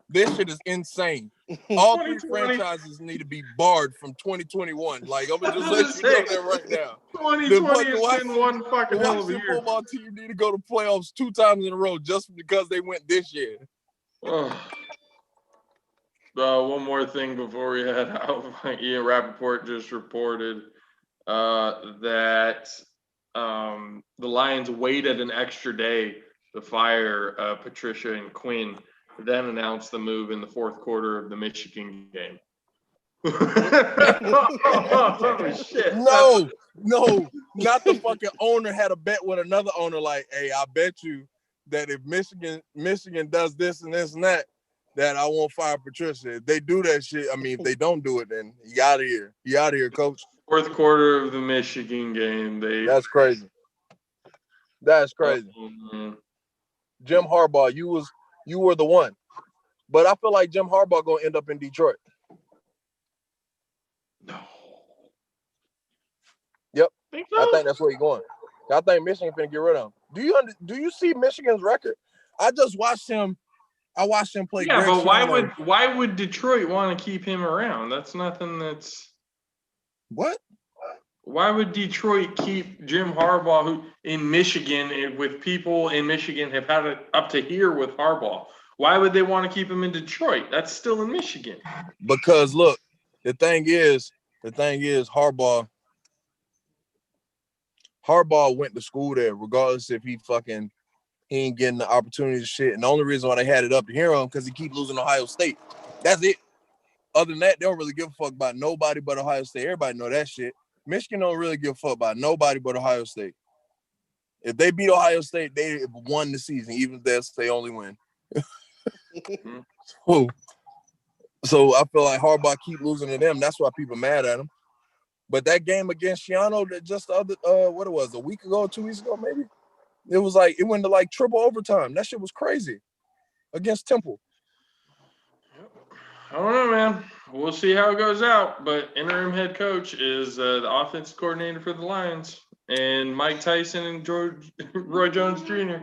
E: This shit is insane. All 3 franchises need to be barred from 2021. Like, I'm going to just let you know that right now.
A: 2020 has been one fucking hell of a year.
E: The football team need to go to playoffs 2 times in a row just because they went this year.
A: One more thing before we head out. Ian Rappaport just reported that the Lions waited an extra day to fire Patricia and Quinn, then announced the move in the fourth quarter of the Michigan game. Oh, shit.
E: No, not the fucking owner had a bet with another owner. Like, hey, I bet you that if Michigan does this and this and that I won't fire Patricia. If they do that shit, I mean, if they don't do it, then you out of here. You out of here, coach.
A: Fourth quarter of the Michigan game.
E: That's crazy. That's crazy. Jim Harbaugh, you were the one. But I feel like Jim Harbaugh gonna end up in Detroit.
A: No.
E: Yep.
A: So?
E: I think that's where he's going. I think Michigan finna get rid of him. Do you see Michigan's record? I just watched him. I watched him play.
A: Yeah,
E: Greg
A: but
E: Schiano.
A: why would Detroit want to keep him around? That's nothing that's
E: what?
A: Why would Detroit keep Jim Harbaugh, who in Michigan, with people in Michigan have had it up to here with Harbaugh? Why would they want to keep him in Detroit? That's still in Michigan.
E: Because look, the thing is, Harbaugh went to school there, regardless if he ain't getting the opportunity to shit. And the only reason why they had it up to hear him because he keep losing Ohio State. That's it. Other than that, they don't really give a fuck about nobody but Ohio State. Everybody know that shit. Michigan don't really give a fuck about nobody but Ohio State. If they beat Ohio State, they won the season, even if that's they only win. So I feel like Harbaugh keep losing to them. That's why people mad at him. But that game against Schiano, that just the other what it was, a week ago, 2 weeks ago, maybe. It was like it went to like triple overtime. That shit was crazy against Temple.
A: I don't know, man. We'll see how it goes out. But interim head coach is the offensive coordinator for the Lions, and Mike Tyson and Roy Jones Jr.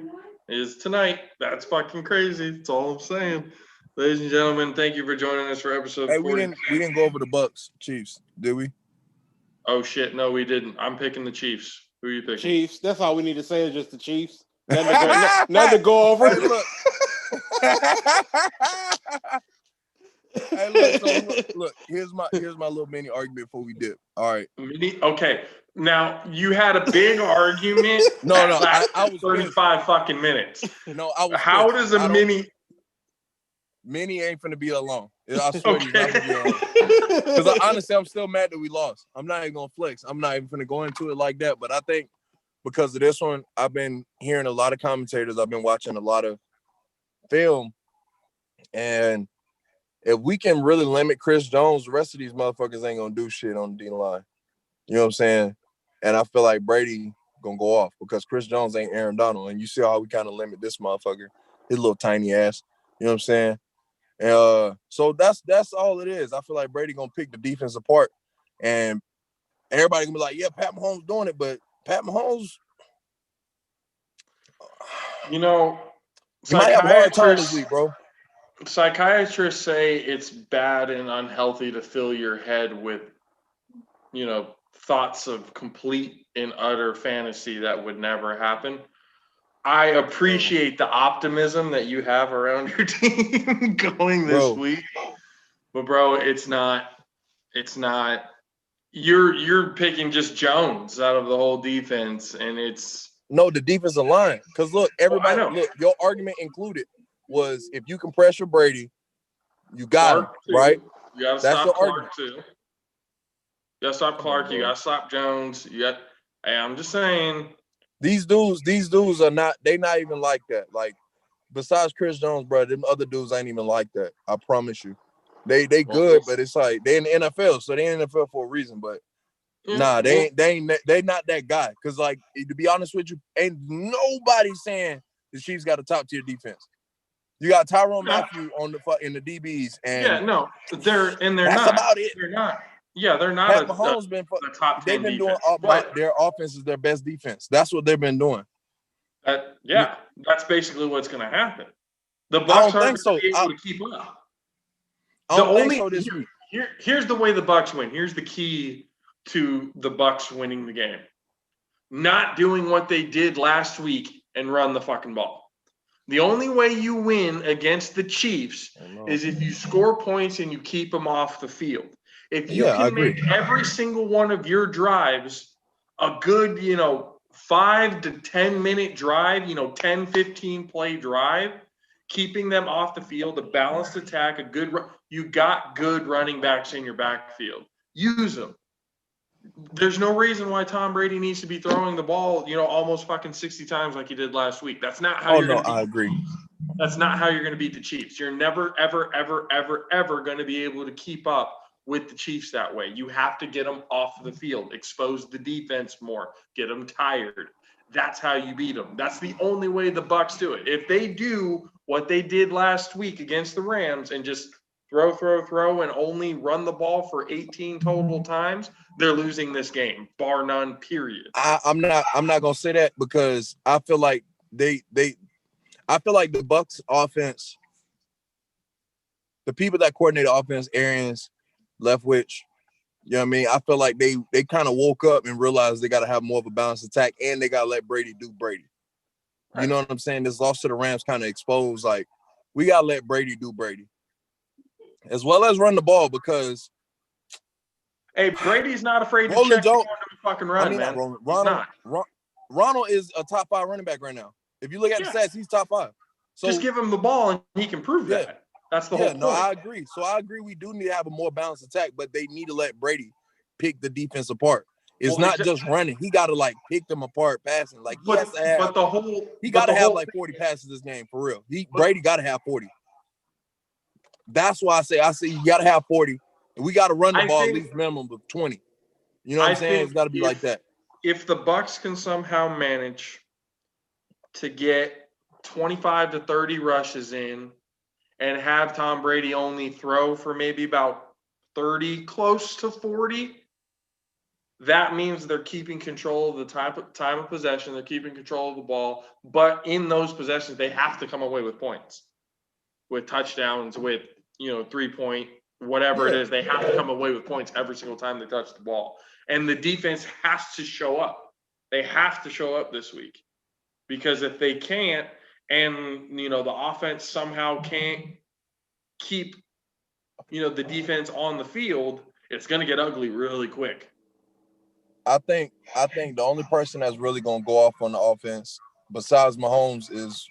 A: is tonight. That's fucking crazy. That's all I'm saying. Ladies and gentlemen, thank you for joining us for episode 40.
E: We didn't go over the Bucks Chiefs, did we?
A: Oh shit, no, we didn't. I'm picking the Chiefs. Who are you picking?
B: Chiefs. That's all we need to say is just the Chiefs. Nothing to go over.
E: Hey, look. Hey, look. Here's my little mini argument before we dip. All right.
A: Okay. Now you had a big argument.
E: No, I was
A: 35 fucking minutes.
E: No, I was.
A: How does a mini?
E: Mini ain't finna be alone. I swear he's not gonna be alone. Because honestly, I'm still mad that we lost. I'm not even gonna flex. I'm not even finna go into it like that. But I think because of this one, I've been hearing a lot of commentators. I've been watching a lot of film, and if we can really limit Chris Jones, the rest of these motherfuckers ain't gonna do shit on the D line. You know what I'm saying? And I feel like Brady gonna go off because Chris Jones ain't Aaron Donald, and you see how we kind of limit this motherfucker, his little tiny ass. You know what I'm saying? So that's all it is. I feel like Brady gonna pick the defense apart, and everybody gonna be like, "Yeah, Pat Mahomes doing it," but Pat Mahomes,
A: you know,
E: he might have a hard time this week, bro.
A: Psychiatrists say it's bad and unhealthy to fill your head with, thoughts of complete and utter fantasy that would never happen. I appreciate the optimism that you have around your team going this week. But bro, it's not you're picking just Jones out of the whole defense, and it's
E: no, the defensive line. Because look, everybody look, your argument included was if you can pressure Brady, you got him, right?
A: You gotta stop Clark too. You gotta stop Clark, you gotta stop Jones. I'm just saying.
E: These dudes are not even like that. Like, besides Chris Jones, bro, them other dudes ain't even like that. I promise you. They good, but it's like they in the NFL, so they in the NFL for a reason. But they not that guy. Cause like, to be honest with you, ain't nobody saying the Chiefs got a top tier defense. You got Tyrann Mathieu in the DBs, and
A: they're
E: that's
A: not
E: about it.
A: They're not. Yeah, they're not.
E: Pat Mahomes been top 10. They've been doing their offense is their best defense. That's what they've been doing.
A: That's basically what's going to happen. The Bucs aren't going to be able to keep up. Here's the way the Bucs win. Here's the key to the Bucs winning the game: not doing what they did last week and run the fucking ball. The only way you win against the Chiefs is if you score points and you keep them off the field. If you
E: I
A: can
E: agree.
A: make every single one of your drives a good, 5 to 10 minute drive, 10, 15 play drive, keeping them off the field, a balanced attack, you got good running backs in your backfield. Use them. There's no reason why Tom Brady needs to be throwing the ball, almost fucking 60 times like he did last week. That's not how you're going to beat.
E: I agree.
A: That's not how you're going to beat the Chiefs. You're never, ever, ever, ever, ever going to be able to keep up with the Chiefs that way. You have to get them off the field, expose the defense more, get them tired. That's how you beat them. That's the only way the Bucs do it. If they do what they did last week against the Rams and just throw, and only run the ball for 18 total times, they're losing this game, bar none, period.
E: I'm not gonna say that because I feel like I feel like the Bucs offense, the people that coordinate the offense, Arians, Leftwich, you know what I mean? I feel like they kind of woke up and realized they got to have more of a balanced attack and they got to let Brady do Brady. Right. You know what I'm saying? This loss to the Rams kind of exposed, like, we got to let Brady do Brady. As well as run the ball because
A: hey, Brady's not afraid to check the fucking run, man.
E: Ronald is a top 5 running back right now. If you look at the stats, he's top 5. So
A: just give him the ball and he can prove that. That's the whole point.
E: No, I agree. So I agree we do need to have a more balanced attack, but they need to let Brady pick the defense apart. It's not just running. He got to like pick them apart passing. Like he has to have he got to have like 40 passes this game for real. Brady got to have 40. That's why I say you got to have 40. And we got to run the ball at least minimum of 20. You know what I'm saying? It's got to be like that.
A: If the Bucs can somehow manage to get 25 to 30 rushes in and have Tom Brady only throw for maybe about 30, close to 40, that means they're keeping control of the time of possession. They're keeping control of the ball. But in those possessions, they have to come away with points, with touchdowns, with 3-point, whatever it is. They have to come away with points every single time they touch the ball. And the defense has to show up. They have to show up this week. Because if they can't, and the offense somehow can't keep the defense on the field, it's going to get ugly really quick.
E: I think the only person that's really going to go off on the offense besides Mahomes is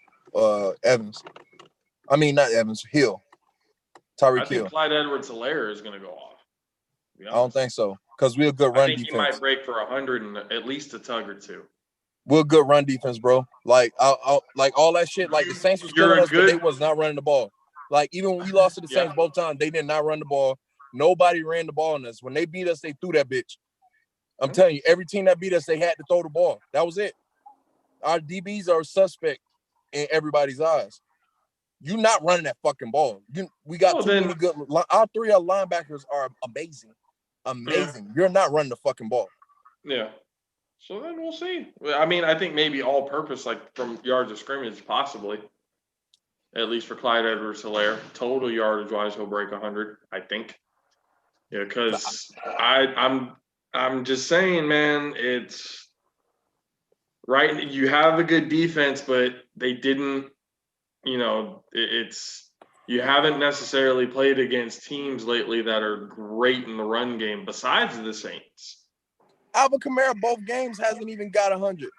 E: Evans. I mean, not Evans, Hill. Tyreek Hill.
A: Clyde Edwards-Helaire is going to go off.
E: I don't think so because we're a good run defense.
A: He might break for 100 and at least a tug or two.
E: We're a good run defense, bro. Like, like all that shit. Like the Saints was killing us, but they was not running the ball. Like even when we lost to the Saints both times, they did not run the ball. Nobody ran the ball on us. When they beat us, they threw that bitch. I'm telling you, every team that beat us, they had to throw the ball. That was it. Our DBs are suspect in everybody's eyes. You're not running that fucking ball. We got too many good. Our 3 linebackers are amazing. Amazing. You're not running the fucking ball.
A: Yeah. So then we'll see. I mean, I think maybe all purpose, like from yards of scrimmage, possibly. At least for Clyde Edwards-Helaire. Total yardage wise, he'll break 100, I think. Yeah, because I'm just saying, man, it's right. You have a good defense, but they didn't, you haven't necessarily played against teams lately that are great in the run game besides the Saints.
E: Alvin Kamara, both games, hasn't even got 100.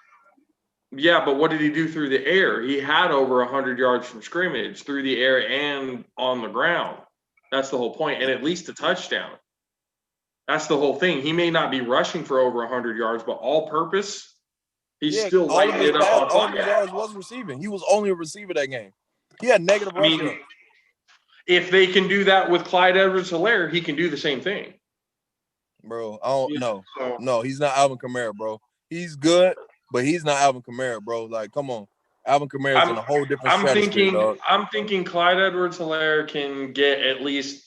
A: Yeah, but what did he do through the air? He had over 100 yards from scrimmage through the air and on the ground. That's the whole point, and at least a touchdown. That's the whole thing. He may not be rushing for over 100 yards, but all purpose, he's still lighting it up.
E: All his yards was receiving. He was only a receiver that game. He had negative rush yards.
A: If they can do that with Clyde Edwards-Helaire, he can do the same thing.
E: Bro, I don't know. No, he's not Alvin Kamara, bro. He's good, but he's not Alvin Kamara, bro. Like, come on. Alvin Kamara's in a whole different stratosphere, dog.
A: I'm thinking Clyde Edwards-Helaire can get at least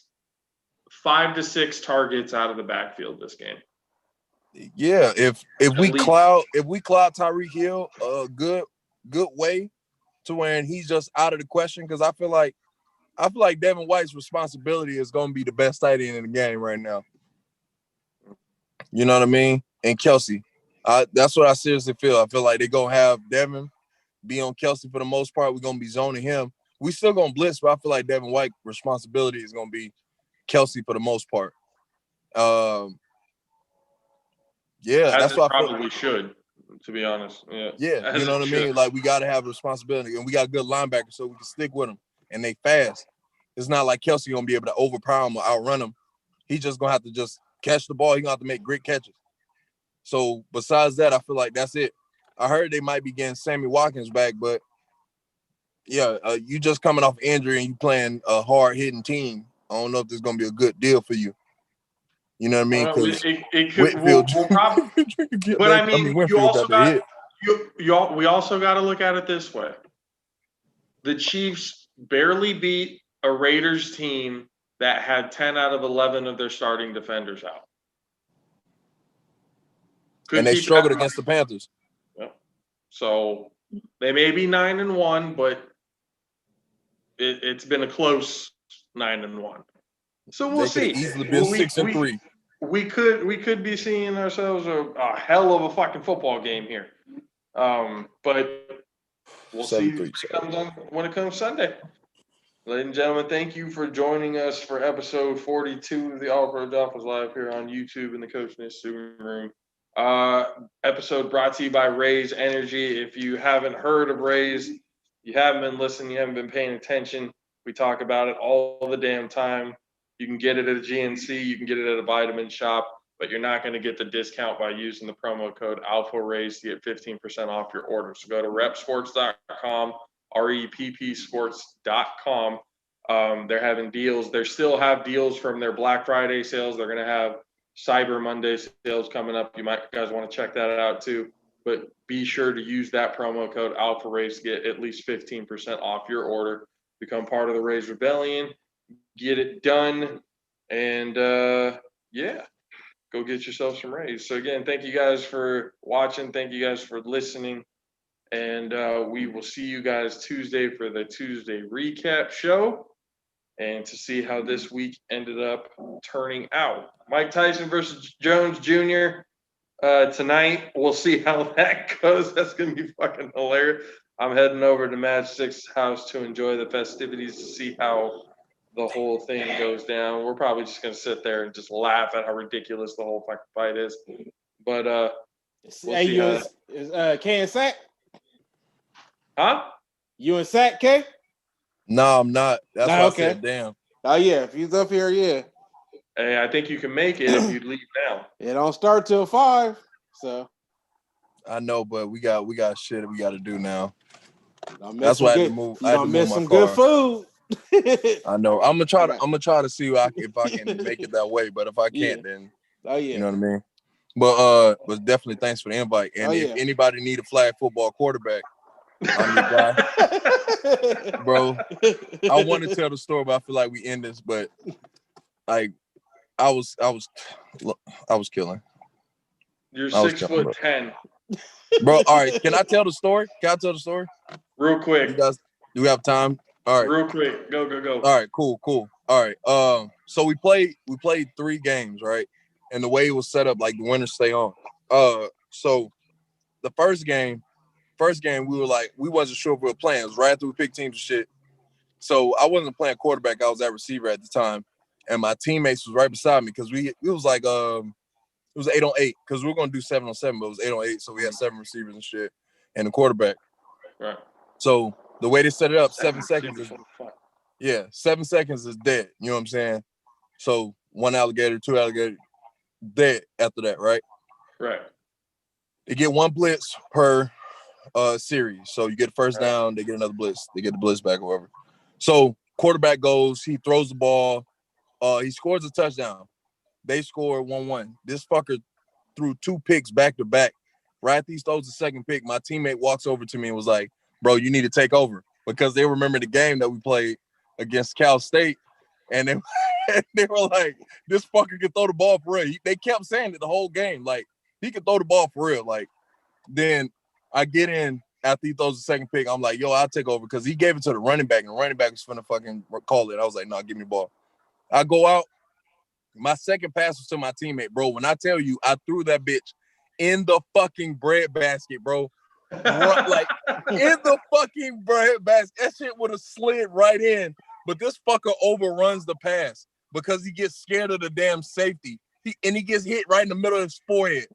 A: 5 to 6 targets out of the backfield this game.
E: Yeah, if we cloud Tyreek Hill a good way to where he's just out of the question, because I feel like Devin White's responsibility is going to be the best tight end in the game right now. You know what I mean? And Kelsey, that's what I seriously feel. I feel like they're going to have Devin be on Kelsey for the most part. We're gonna be zoning him. We still gonna blitz, but I feel like Devin White's responsibility is gonna be Kelsey for the most part. Yeah,
A: As
E: that's
A: it
E: what I feel.
A: probably should, to be honest. Yeah.
E: Yeah,
A: As
E: you know
A: it
E: what I
A: should.
E: mean? Like, we got to have a responsibility, and we got good linebackers so we can stick with them, and they fast. It's not like Kelsey going to be able to overpower him or outrun him. He's just going to have to just catch the ball. He's going to have to make great catches. So, besides that, I feel like that's it. I heard they might be getting Sammy Watkins back, but, yeah, you just coming off injury and you playing a hard-hitting team. I don't know if this is going to be a good deal for you. You know what I mean? Because
A: it could.
E: Whitfield,
A: We'll probably, but I mean, you
E: Winfield
A: also
E: got the hit.
A: we also got to look at it this way. The Chiefs barely beat a Raiders team that had 10 out of 11 of their starting defenders out.
E: And they struggled against the Panthers.
A: Yeah. So they may be 9-1, but it's been a close 9-1. So we'll see.
E: Easily been 6-3.
A: We could be seeing ourselves a hell of a fucking football game here. But we'll see when it comes Sunday. Ladies and gentlemen, thank you for joining us for episode 42 of the All Pro Dolphins Live here on YouTube in the Coach Nish Zoom Room. Episode brought to you by Raise Energy. If you haven't heard of Raise, you haven't been listening, you haven't been paying attention, we talk about it all the damn time. You can get it at a GNC, you can get it at a vitamin shop, but you're not going to get the discount by using the promo code ALPHARAISE to get 15% off your order. So go to repsports.com, reppsports.com. They're having deals. They still have deals from their Black Friday sales. They're going to have Cyber Monday sales coming up. You guys want to check that out too. But be sure to use that promo code ALPHARAISE to get at least 15% off your order. Become part of the Raise Rebellion. Get it done, and yeah, go get yourself some Raise. So again, thank you guys for watching. Thank you guys for listening, and we will see you guys Tuesday for the Tuesday recap show, and to see how this week ended up turning out. Mike Tyson versus Jones Jr. Tonight. We'll see how that goes. That's gonna be fucking hilarious. I'm heading over to Match 6's house to enjoy the festivities, to see how the whole thing goes down. We're probably just gonna sit there and just laugh at how ridiculous the whole fucking fight is. But we'll see how
B: is K in sack?
A: Huh?
B: You in sack, K?
E: No, I'm not. That's why okay. I said damn.
B: Oh yeah, if he's up here, yeah.
A: Hey, I think you can make it if you leave now.
B: It don't start till 5, so
E: I know, but we got shit we got to do now.
B: That's why I had to move. You gonna miss some good food.
E: I know. I'm gonna try to see if I can make it that way. But if I can't, then you know what I mean. But definitely thanks for the invite. And if anybody need a flag football quarterback, I'm the guy, bro. I want to tell the story, but I feel like we end this. But like, I was killing.
A: You're 6'10",
E: bro. All right, can I tell the story?
A: Real quick.
E: You guys, do we have time? All right.
A: Real quick. Go.
E: All right, cool. All right. So we played 3 games, right? And the way it was set up, like the winners stay on. So the first game we wasn't sure if we were playing. It was right after we picked teams and shit. So I wasn't playing quarterback, I was at receiver at the time. And my teammates was right beside me because it was like it was 8-on-8 because we were gonna do 7-on-7, but it was 8-on-8, so we had 7 receivers and shit and the quarterback.
A: Right.
E: So the way they set it up, 7 seconds is 7 seconds is dead. You know what I'm saying? So 1 alligator, 2 alligator, dead after that, right?
A: Right.
E: They get 1 blitz per series. So you get first down, they get another blitz, they get the blitz back or whatever. So quarterback goes, he throws the ball, he scores a touchdown. They score 1-1. This fucker threw 2 picks back to back. Right after he throws the second pick, my teammate walks over to me and was like, bro, you need to take over, because they remember the game that we played against Cal State, and they were like, this fucker can throw the ball for real. They kept saying it the whole game, like, he can throw the ball for real. Like, then I get in after he throws the second pick. I'm like, yo, I'll take over, because he gave it to the running back, and the running back was finna fucking call it. I was like, no, give me the ball. I go out. My second pass was to my teammate, bro. When I tell you, I threw that bitch in the fucking bread basket, bro. like in the fucking basket. That shit would have slid right in, but this fucker overruns the pass because he gets scared of the damn safety. He gets hit right in the middle of his forehead.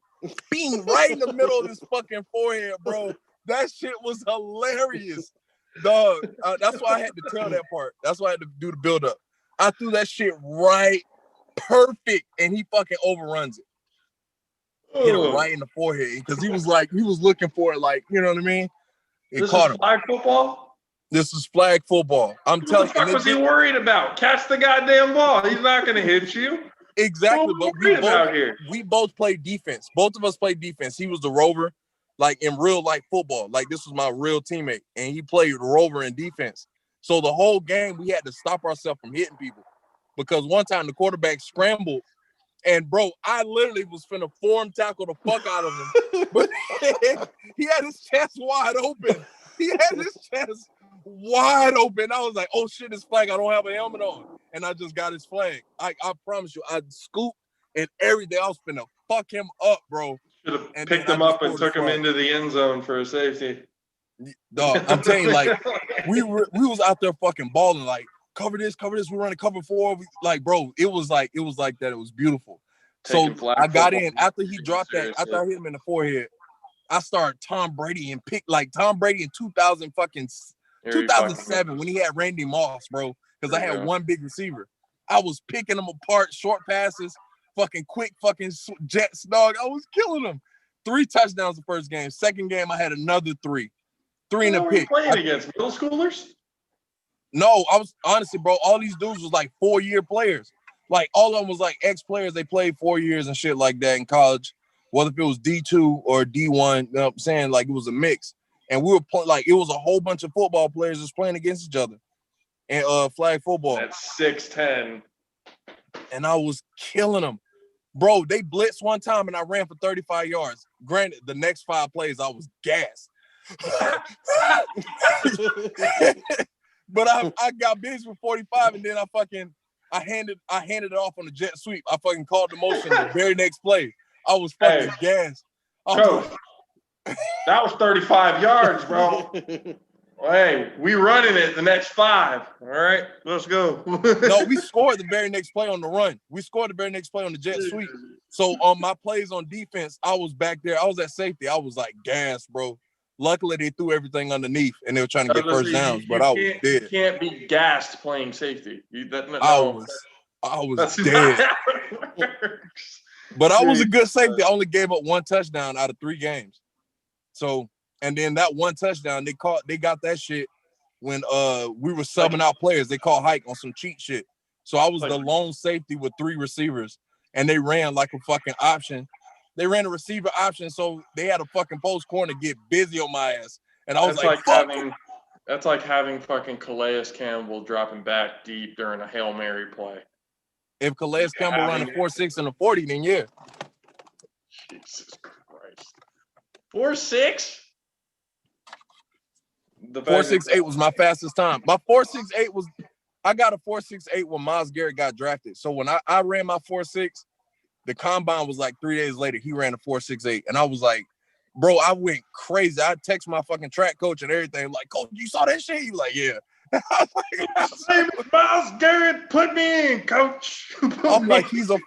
E: Bing, right in the middle of his fucking forehead, bro. That shit was hilarious. Dog, that's why I had to tell that part. That's why I had to do the build-up. I threw that shit right perfect, and he fucking overruns it. Hit him right in the forehead because he was looking for it, like, you know what I mean? It caught him.
A: Flag football?
E: This is flag football. I'm telling you.
A: What the fuck was he worried about? Catch the goddamn ball. He's not going to hit you.
E: Exactly, but we both played defense. Both of us played defense. He was the rover, like in real life football. Like this was my real teammate, and he played rover in defense. So the whole game we had to stop ourselves from hitting people because one time the quarterback scrambled, and bro, I literally was finna form tackle the fuck out of him, but he had his chest wide open. He had his chest wide open. I was like, oh shit, his flag. I don't have a helmet on. And I just got his flag. I promise you, I scooped and everything. I was finna fuck him up, bro.
A: Should have picked him up and took him into the end zone for a safety.
E: Dog, I'm telling you, like, we was out there fucking balling, like, cover this, we're running cover 4. Like, bro, it was like that. It was beautiful. So I got in after he dropped that, after I hit him in the forehead. I started Tom Brady and picked like Tom Brady in 2007 when he had Randy Moss, bro. Because I had one big receiver. I was picking them apart, short passes, fucking quick fucking jets, dog. I was killing them. 3 touchdowns the first game. Second game, I had another 3. 3 in a pick.
A: Playing against middle schoolers?
E: No, I was honestly, bro. All these dudes was like 4-year players. Like all of them was like ex-players. They played 4 years and shit like that in college. Whether if it was D2 or D1, you know what I'm saying? Like it was a mix. And we were like it was a whole bunch of football players just playing against each other. And flag football.
A: That's 6'10".
E: And I was killing them. Bro, they blitzed one time and I ran for 35 yards. Granted, the next 5 plays I was gassed. But I got busy with 45 and then I handed it off on the jet sweep. I fucking called the motion the very next play. I was fucking gassed.
A: Coach, that was 35 yards, bro. Hey, we running it the next 5. All right, let's go.
E: No, we scored the very next play on the run. We scored the very next play on the jet sweep. So on my plays on defense, I was back there. I was at safety. I was like gas, bro. Luckily, they threw everything underneath, and they were trying to get first downs, but I was dead.
A: You can't be gassed playing safety.
E: I was dead. But I was a good safety. I only gave up 1 touchdown out of 3 games. So, and then that 1 touchdown, they got that shit when we were subbing out players. They called hike on some cheat shit. So I was the lone safety with 3 receivers, and they ran like a fucking option. They ran a receiver option, so they had a fucking post corner get busy on my ass. And I was
A: that's like having fucking Calais Campbell dropping back deep during a Hail Mary play.
E: If Calais Campbell ran a 4.6 and a 40, then yeah.
A: Jesus Christ. 4.6?
E: The 4.68 was my fastest time. My 4.68 was, I got a 4.68 when Myles Garrett got drafted. So when I ran my 4.6, the combine was like 3 days later. He ran a 4.68. And I was like, bro, I went crazy. I text my fucking track coach and everything. Like, coach, you saw that shit? He was like, yeah. I was like,
A: Myles Garrett, put me in, coach.
E: I'm like, he's the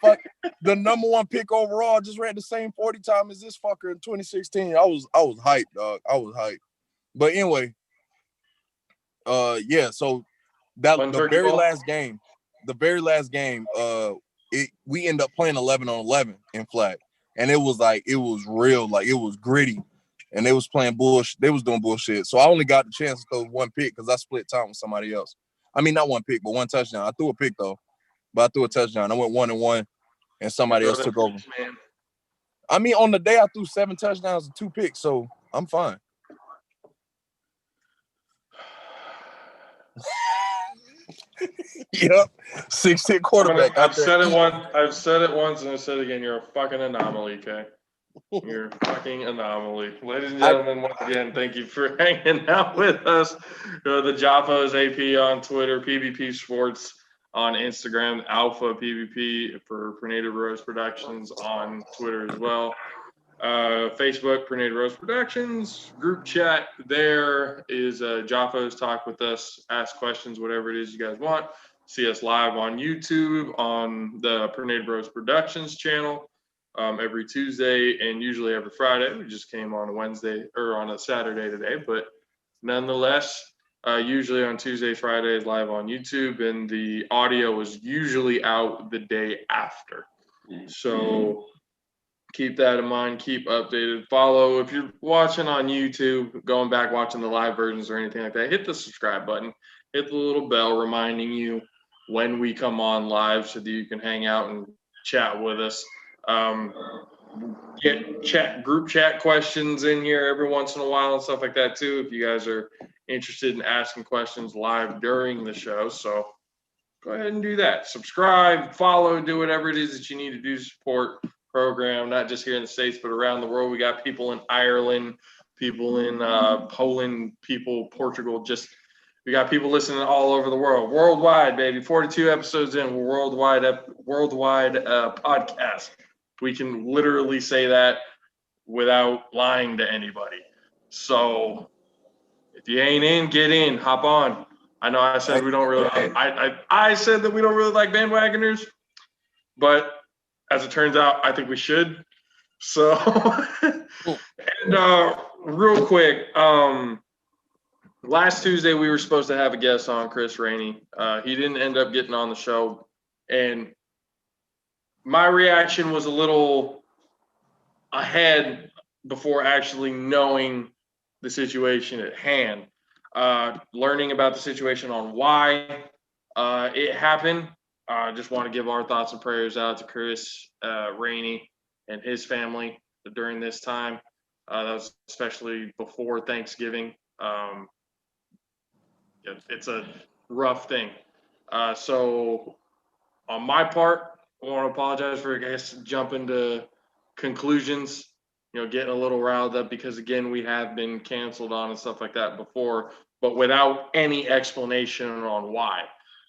E: #1 pick overall. Just ran the same 40 time as this fucker in 2016. I was hyped, dog. I was hyped. But anyway, yeah. So that the very last game, we ended up playing 11-on-11 in flag, and it was real, like it was gritty. And they was playing bullshit. They was doing bullshit. So I only got the chance to throw 1 pick because I split time with somebody else. I mean, not 1 pick, but 1 touchdown. I threw a pick though, but I threw a touchdown. I went 1-1, and somebody else took over. I mean, on the day I threw 7 touchdowns and 2 picks, so I'm fine. Yep, 6'10" quarterback.
A: I've said it once, and I said it again. You're a fucking anomaly, okay? You're a fucking anomaly. Ladies and gentlemen, once again, thank you for hanging out with us. The JAFFO is AP on Twitter, PvP Sports on Instagram, Alpha PvP for Native Rose Productions on Twitter as well. Facebook, Pernade Rose Productions. Group chat there is JAFFO's Talk with Us, ask questions, whatever it is you guys want. See us live on YouTube on the Pernade Rose Productions channel every Tuesday and usually every Friday. We just came on a Wednesday or on a Saturday today, but nonetheless, usually on Tuesdays, Fridays, live on YouTube, and the audio is usually out the day after. So keep that in mind, keep updated. Follow if you're watching on YouTube, going back watching the live versions or anything like that, hit the subscribe button, hit the little bell reminding you when we come on live so that you can hang out and chat with us. Get group chat questions in here every once in a while and stuff like that too, if you guys are interested in asking questions live during the show. So go ahead and do that. Subscribe, follow, do whatever it is that you need to do to support program, not just here in the States, but around the world. We got people in Ireland, people in Poland, people, Portugal, we got people listening all over the world, worldwide, baby. 42 episodes in, we're worldwide podcast. We can literally say that without lying to anybody. So if you ain't in, get in, hop on. I know I said we don't really. I said that we don't really like bandwagoners, but as it turns out, I think we should. So, and real quick, last Tuesday we were supposed to have a guest on, Chris Rainey. He didn't end up getting on the show, and my reaction was a little ahead before actually knowing the situation at hand. Learning about the situation on why it happened. I just want to give our thoughts and prayers out to Chris Rainey and his family during this time. That was especially before Thanksgiving. It's a rough thing. So on my part, I want to apologize for, I guess, jumping to conclusions, getting a little riled up because, again, we have been canceled on and stuff like that before, but without any explanation on why.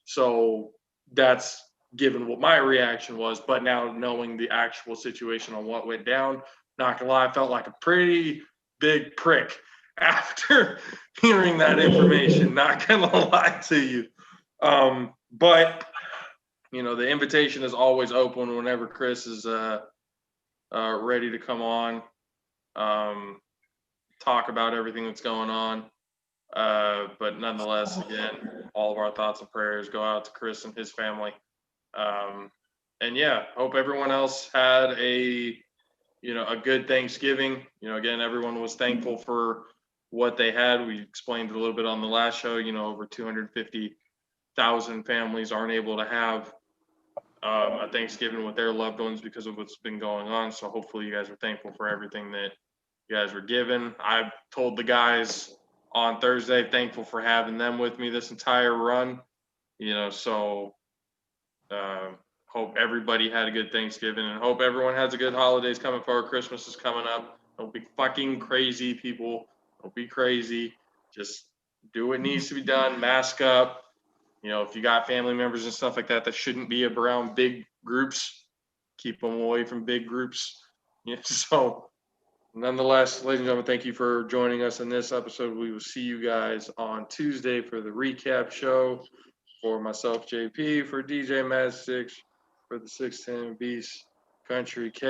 A: So that's given what my reaction was, but now knowing the actual situation on what went down, not gonna lie, I felt like a pretty big prick after hearing that information, not gonna lie to you. But the invitation is always open whenever Chris is ready to come on, talk about everything that's going on. But nonetheless, again, all of our thoughts and prayers go out to Chris and his family. And yeah, hope everyone else had a good Thanksgiving. Again, everyone was thankful for what they had. We explained a little bit on the last show, over 250,000 families aren't able to have a Thanksgiving with their loved ones because of what's been going on. So hopefully you guys are thankful for everything that you guys were given. I told the guys on Thursday, thankful for having them with me this entire run, so hope everybody had a good Thanksgiving and hope everyone has a good holidays coming forward. Christmas is coming up. Don't be fucking crazy, people. Don't be crazy. Just do what needs to be done. Mask up. If you got family members and stuff like that that shouldn't be around big groups, keep them away from big groups. So nonetheless, ladies and gentlemen, thank you for joining us in this episode. We will see you guys on Tuesday for the recap show. For myself, JP, for DJ Mad 6, for the 610 Beast Country K.